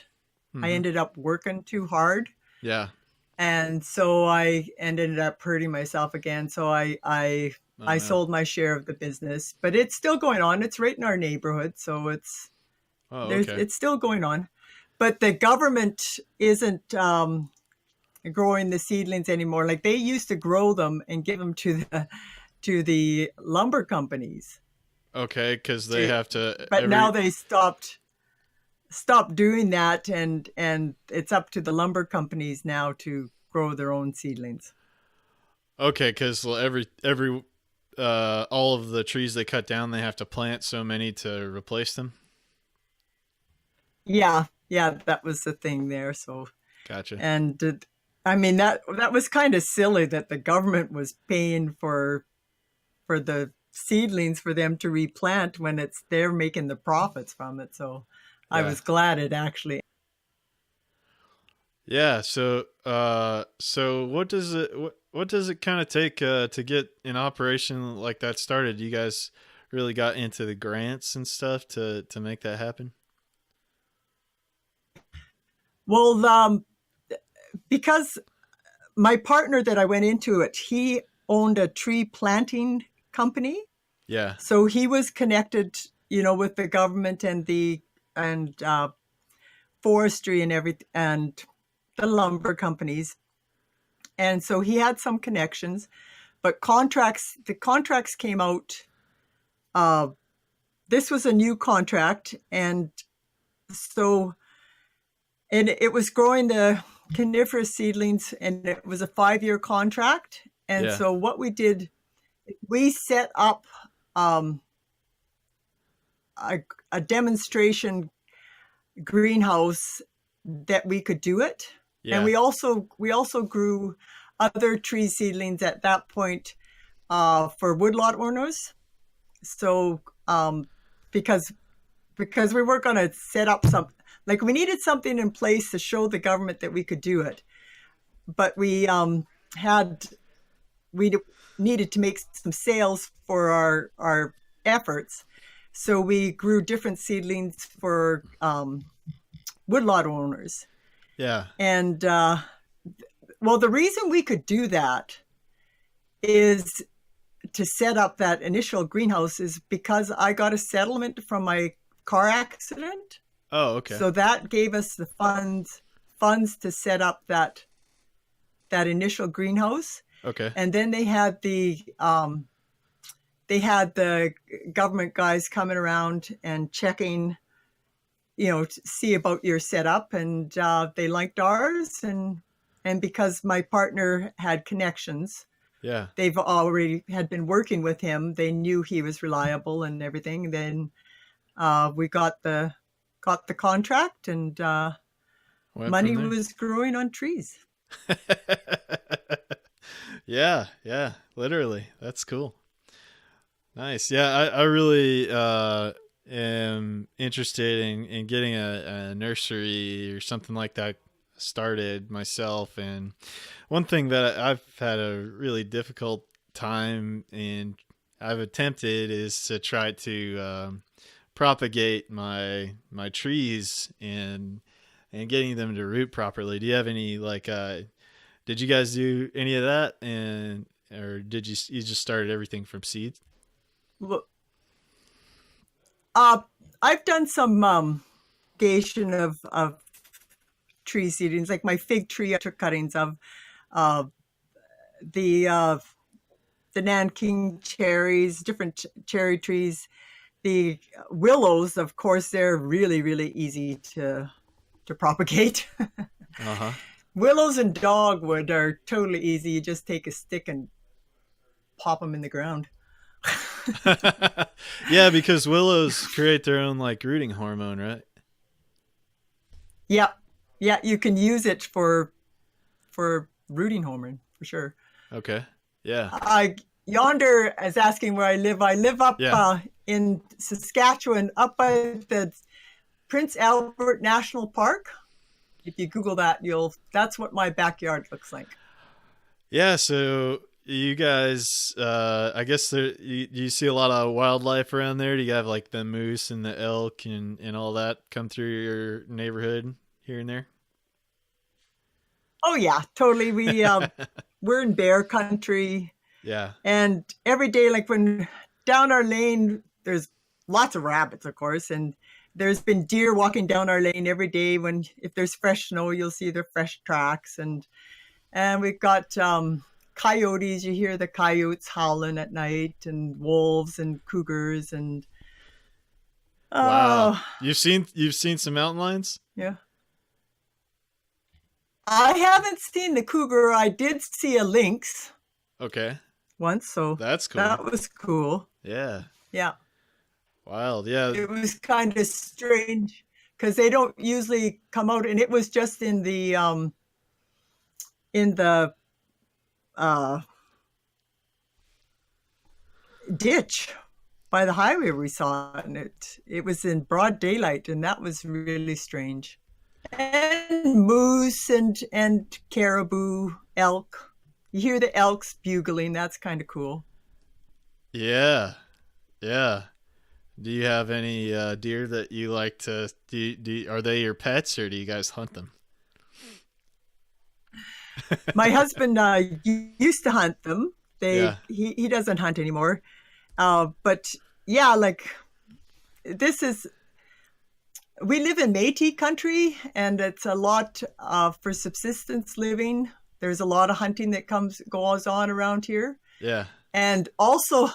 I Mhm. ended up working too hard. Yeah. And so I ended up hurting myself again. So Oh I no. sold my share of the business, but it's still going on. It's right in our neighborhood, so Oh, okay. it's still going on. But the government isn't growing the seedlings anymore. Like they used to grow them and give them to the lumber companies. Okay, cuz they To, have to but now every they stopped doing that, and it's up to the lumber companies now to grow their own seedlings. Okay, cuz every all of the trees they cut down, they have to plant so many to replace them. Yeah, yeah, that was the thing there. So, Gotcha. and I mean that was kind of silly that the government was paying for the seedlings for them to replant when it's they're making the profits from it. So, I Yeah. was glad it actually. Yeah, so what does it kind of take to get an operation like that started? You guys really got into the grants and stuff to make that happen? Well, because my partner that I went into it, he owned a tree planting company, Yeah. so he was connected, with the government and the and forestry and everything and the lumber companies. And so he had some connections, but the contracts came out. Uh, this was a new contract, and so and it was growing the coniferous seedlings, and it was a 5-year contract. And Yeah. so what we did, we set up um, a, a demonstration greenhouse that we could do it, and Yeah. we also grew other tree seedlings at that point for woodlot owners. So because we weren't going to set up something, like we needed something in place to show the government that we could do it, but had we needed to make some sales for our efforts. So we grew different seedlings for woodlot owners. Yeah. And well, the reason we could do that is to set up that initial greenhouse is because I got a settlement from my car accident. Oh, okay. So that gave us the funds to set up that initial greenhouse. Okay. And then they had the government guys coming around and checking, to see about your setup, and they liked ours, and because my partner had connections, Yeah. they've already had been working with him. They knew he was reliable and everything. Then we got the contract, and Went from money there. was growing on trees. Yeah, yeah, literally. That's cool. Nice. Yeah, I really am interested in getting a nursery or something like that started myself, and one thing that I've had a really difficult time and I've attempted is to try to propagate my trees and getting them to root properly. Do you have any like did you guys do any of that, and or did you just started everything from seeds? Well, I've done some propagation of tree seedings, like my fig tree. I took cuttings of uh, the the Nanking cherries, different cherry trees. The willows, of course, they're really, really easy to propagate. Uh-huh. Willows and dogwood are totally easy. You just take a stick and pop them in the ground. Yeah, because willows create their own like rooting hormone, right? Yeah, yeah, you can use it for rooting hormone for sure. Okay. Yeah. Yonder is asking where I live. I live up Yeah. in Saskatchewan, up by the Prince Albert National Park. If you Google that, that's what my backyard looks like. Yeah, so you guys I guess you see a lot of wildlife around there. Do you have like the moose and the elk and all that come through your neighborhood here and there? Oh yeah, totally. We're in bear country, Yeah. and every day, like when down our lane, there's lots of rabbits, of course, and there's been deer walking down our lane every day. When if there's fresh snow, you'll see their fresh tracks, and we've got coyotes. You hear the coyotes howling at night, and wolves and cougars, and Wow. oh You've seen some mountain lions? yeah. I haven't seen the cougar. I did see a lynx Okay. once, so That's cool. that was cool. Yeah. Yeah. Wild. Yeah. It was kind of strange because they don't usually come out, and it was just in the uh, ditch by the highway we saw it, and it was in broad daylight, and that was really strange. And moose and caribou, elk. You hear the elks bugling. That's kind of cool. Yeah. Yeah. Do you have any deer that you like to are they your pets, or do you guys hunt them? My husband used to hunt them. Yeah. He doesn't hunt anymore. But yeah, like this is we live in Métis country, and it's a lot for subsistence living. There's a lot of hunting that goes on around here, Yeah. and also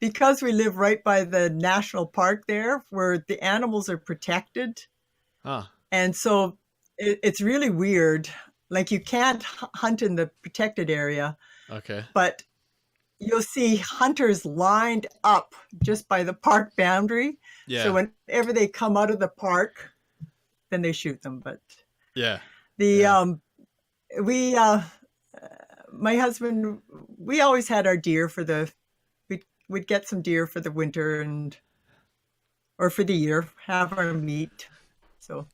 because we live right by the national park there, where the animals are protected, Huh. and so it's really weird. Like you can't hunt in the protected area, Okay. but you'll see hunters lined up just by the park boundary. Yeah. So whenever they come out of the park, then they shoot them. But Yeah. the we my husband, we always had our deer we'd get some deer for the winter or for the year, have our meat. So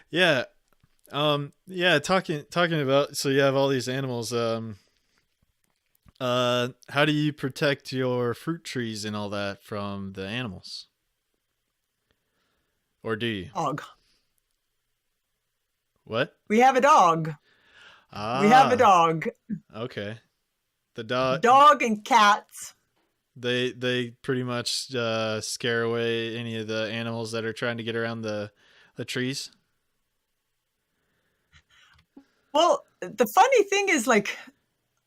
Yeah. Yeah, talking about, so you have all these animals, how do you protect your fruit trees and all that from the animals? Or do you? dog. What? We have a dog. Ah. We have a dog. Okay. The dog Dog and cats. they pretty much scare away any of the animals that are trying to get around the trees. Well, the funny thing is like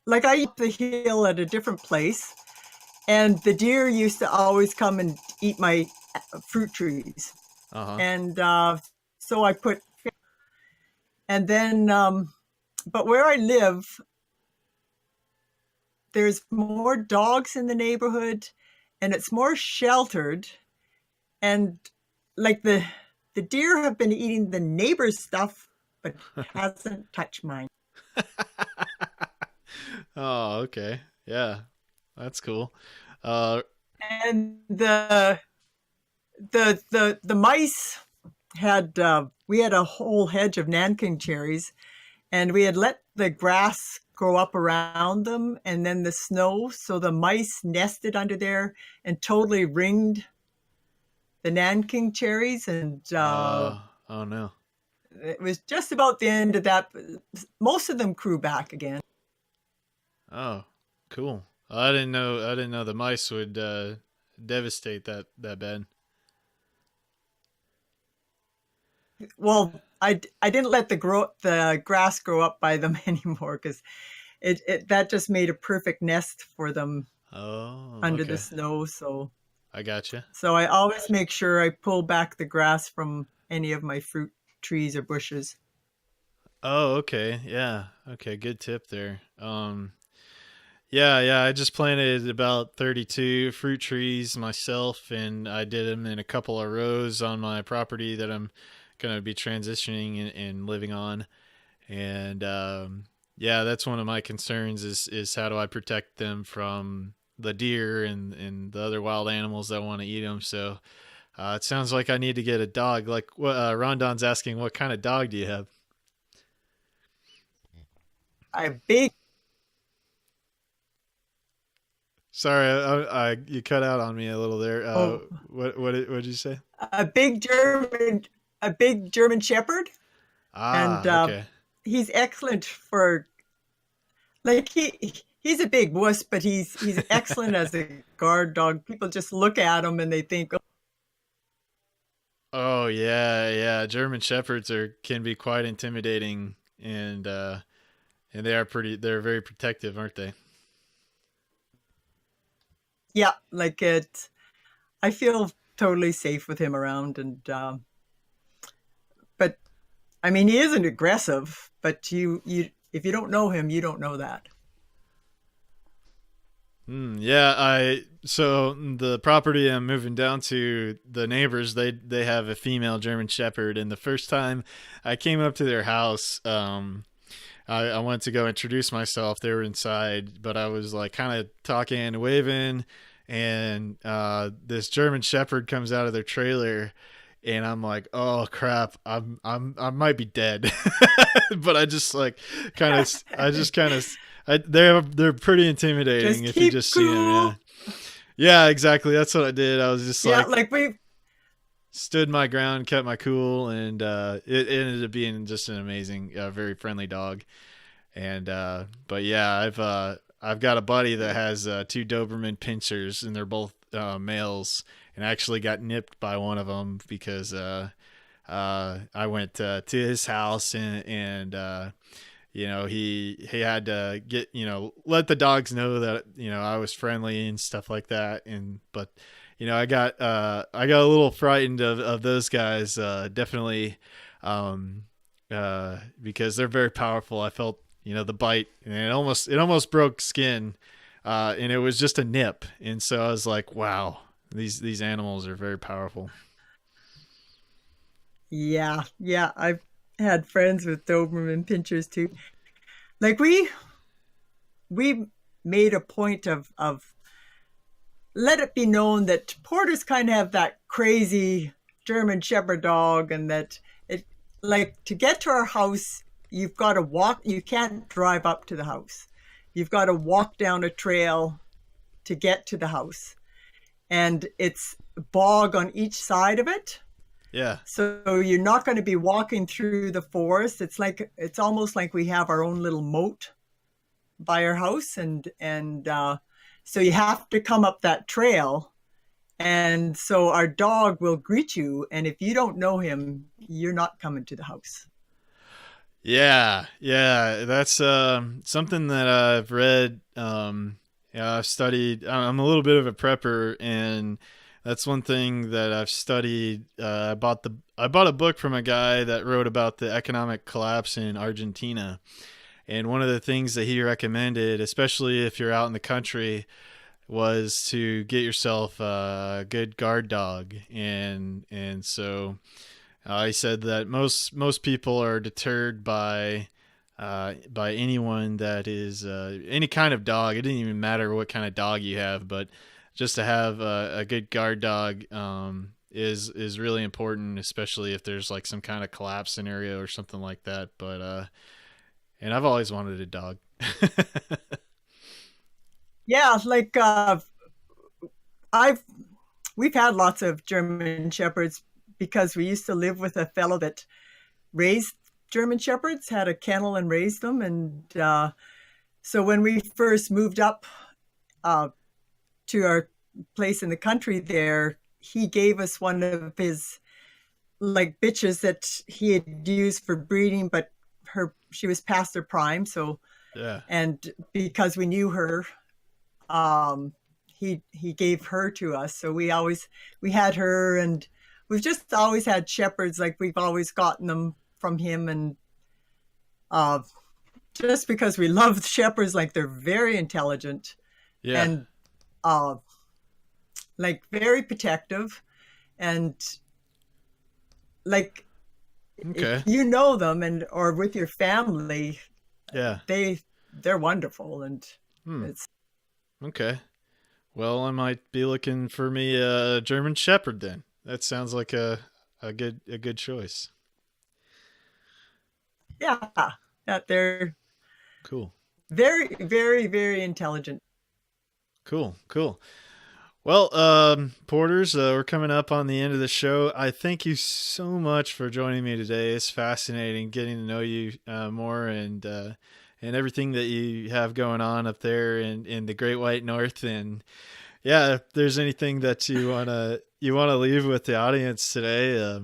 I eat the hill at a different place, and the deer used to always come and eat my fruit trees. Uh-huh. And so I put, and then, but where I live, there's more dogs in the neighborhood, and it's more sheltered. And like the deer have been eating the neighbor's stuff, but hasn't touched mine. Oh, okay. Yeah. That's cool. And the mice had we had a whole hedge of Nanking cherries, and we had let the grass grow up around them and then the snow. So the mice nested under there and totally ringed the Nanking cherries. And Oh no. it was just about the end of that. Most of them grew back again. Oh, cool. I didn't know the mice would devastate that bed. Well, I didn't let the grass grow up by them anymore because that just made a perfect nest for them under the snow. So I gotcha. So I always make sure I pull back the grass from any of my fruit trees or bushes. Oh, okay. Yeah. Okay, good tip there. Yeah, I just planted about 32 fruit trees myself, and I did them in a couple of rows on my property that I'm going to be transitioning and living on. And yeah, that's one of my concerns is how do I protect them from the deer and the other wild animals that want to eat them. So it sounds like I need to get a dog. Like Rondon's asking, what kind of dog do you have? A big, Sorry, you cut out on me a little there. What did you say? a big German, a big German Shepherd, and Okay. he's excellent for like he's a big wuss, but he's excellent as a guard dog. People just look at him and they think, Oh yeah. German shepherds can be quite intimidating, and they're very protective, aren't they? yeah, like it. I feel totally safe with him around, and but I mean, he isn't aggressive, but you if you don't know him, you don't know that. Yeah, so the property I'm moving down to, the neighbors they have a female German Shepherd, and the first time I came up to their house, I went to go introduce myself. They were inside, but I was like kind of talking and waving, and this German Shepherd comes out of their trailer, and I'm like, oh crap, I might be dead, but I just like kind of they're pretty intimidating Just if you keep just see them. cool. Yeah, yeah, exactly. That's what I did. I was just Yeah, like like we stood my ground, kept my cool, and it ended up being just an amazing, very friendly dog. And but yeah, I've got a buddy that has two Doberman pinchers, and they're both males, and I actually got nipped by one of them because I went to his house, and he had to get, let the dogs know that I was friendly and stuff like that. And but I got a little frightened of those guys, definitely, because they're very powerful. I felt the bite, and it almost broke skin, and it was just a nip. And so I was like, wow, these animals are very powerful. yeah, I've had friends with Doberman pinchers too. Like we made a point of let it be known that porters kind of have that crazy German Shepherd dog, and that it like to get to our house, you've got to walk. You can't drive up to the house. You've got to walk down a trail to get to the house, and it's bog on each side of it. Yeah. So you're not going to be walking through the forest. It's almost like we have our own little moat by our house, and so you have to come up that trail, and so our dog will greet you, and if you don't know him, you're not coming to the house. Yeah, that's something that I've read. I've studied. I'm a little bit of a prepper, and that's one thing that I've studied. I bought a book from a guy that wrote about the economic collapse in Argentina, and one of the things that he recommended, especially if you're out in the country, was to get yourself a good guard dog, and so he said that most people are deterred by anyone that is any kind of dog. It didn't even matter what kind of dog you have, but just to have a good guard dog is really important, especially if there's like some kind of collapse scenario or something like that. But and I've always wanted a dog. Yeah, like I've we've had lots of German Shepherds because we used to live with a fellow that raised German Shepherds, had a kennel and raised them. And so when we first moved up to our place in the country there, he gave us one of his like bitches that he had used for breeding, but she was past her prime. So, Yeah. and because we knew her, he gave her to us. So we had her, and we've just always had shepherds. Like we've always gotten them from him, and just because we love shepherds, like they're very intelligent, Yeah. and like very protective, and like Okay. if you know them and or with your family, Yeah. they're wonderful, and it's okay. Well, I might be looking for me a German Shepherd then. That sounds like a good choice. yeah, that they're Cool. very, very, very intelligent. Cool. Well, Porters, we're coming up on the end of the show. I thank you so much for joining me today. It's fascinating getting to know you more and everything that you have going on up there in the Great White North. And yeah, if there's anything that you wanna leave with the audience today,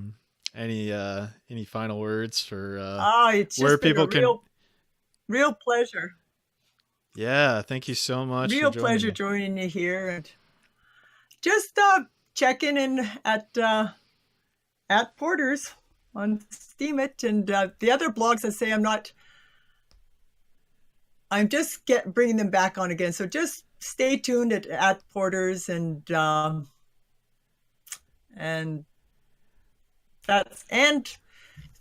any final words for It's where just been people a real pleasure. Yeah, thank you so much. Real for pleasure me. joining you here, and just checking in at Porter's on Steemit, and the other blogs that say I'm just bringing them back on again. So just stay tuned at Porter's, and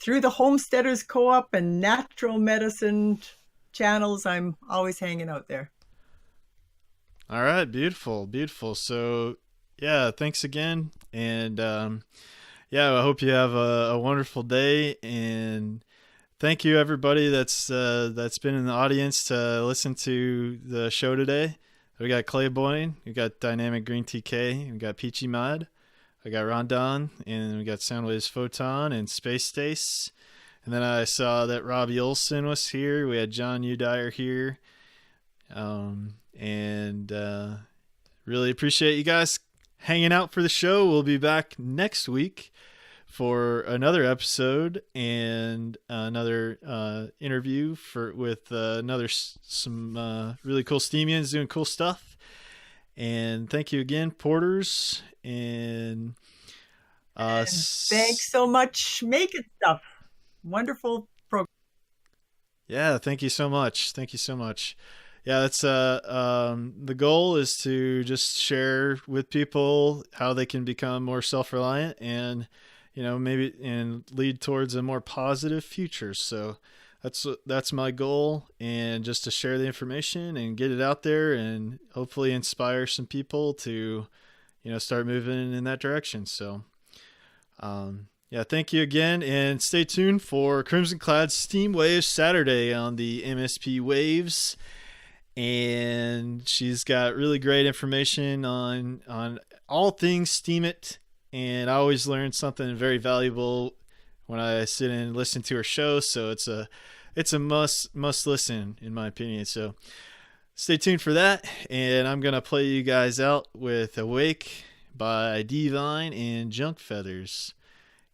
through the Homesteaders Co-op and Natural Medicine channels, I'm always hanging out there. All right, beautiful. So yeah, thanks again, and yeah, I hope you have a wonderful day, and thank you everybody that's been in the audience to listen to the show today. We got Clayboyne, we got Dynamic Green TK, we got Peachy Mod, I got Rondon, and we got Soundwaves Photon and Space Stace. And then I saw that Robbie Olson was here. We had John Udire here. And really appreciate you guys hanging out for the show. We'll be back next week for another episode and another interview with some really cool Steemians doing cool stuff. And thank you again, Porters. And thanks so much, Making Stuff. Wonderful program. Yeah, thank you so much. Yeah, that's the goal is to just share with people how they can become more self-reliant and maybe and lead towards a more positive future. So that's my goal, and just to share the information and get it out there and hopefully inspire some people to start moving in that direction. So yeah, thank you again, and stay tuned for Crimson Cloud Steam Waves Saturday on the MSP Waves. And she's got really great information on all things Steemit, and I always learn something very valuable when I sit and listen to her show. So it's a must listen in my opinion. So stay tuned for that, and I'm gonna play you guys out with Awake by Divine and Junk Feathers.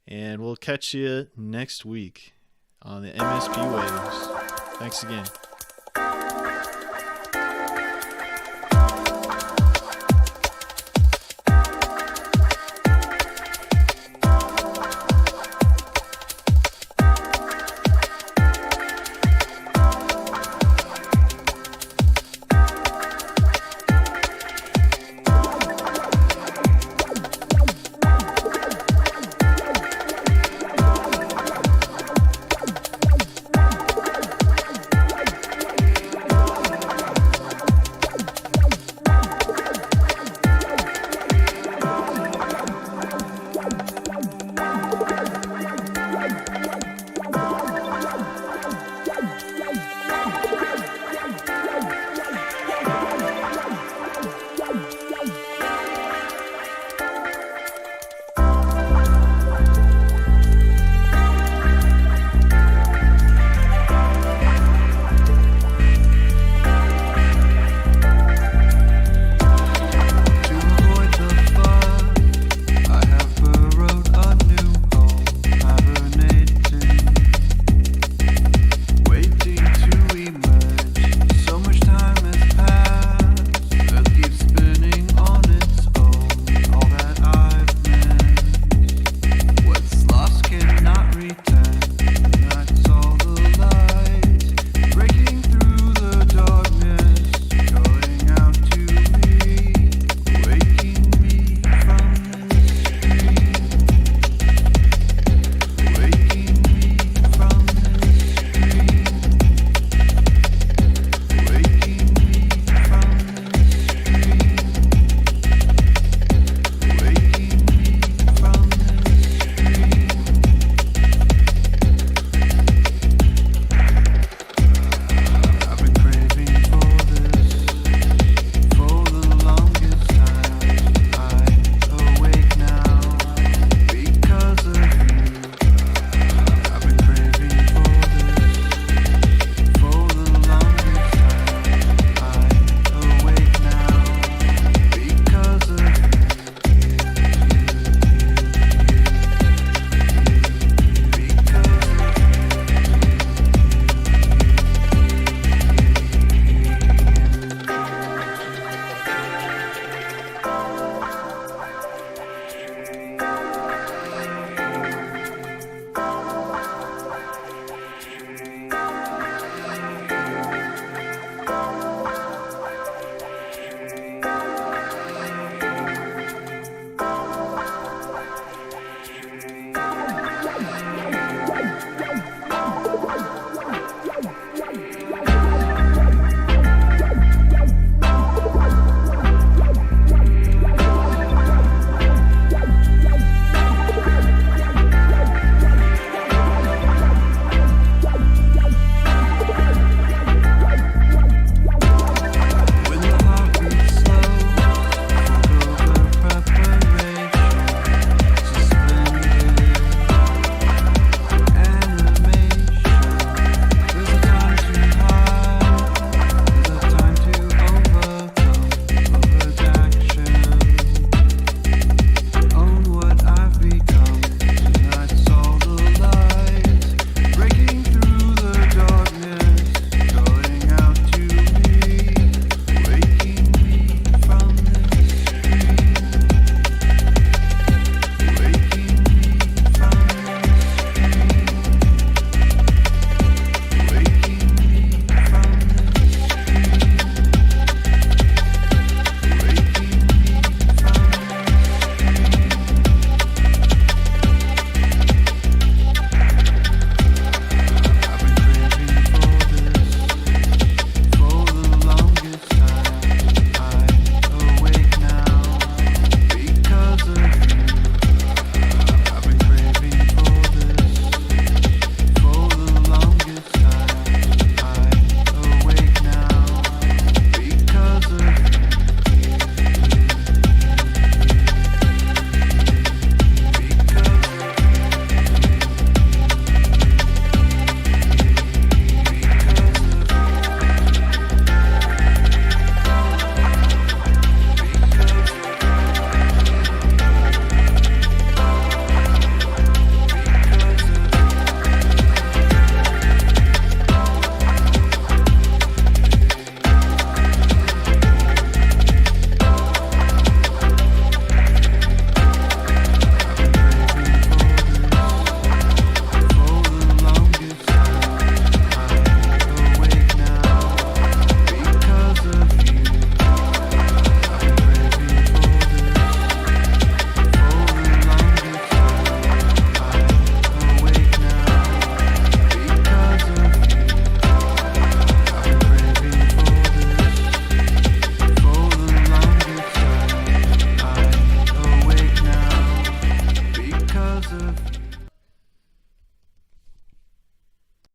And we'll catch you next week on the MSP Waves. Thanks again.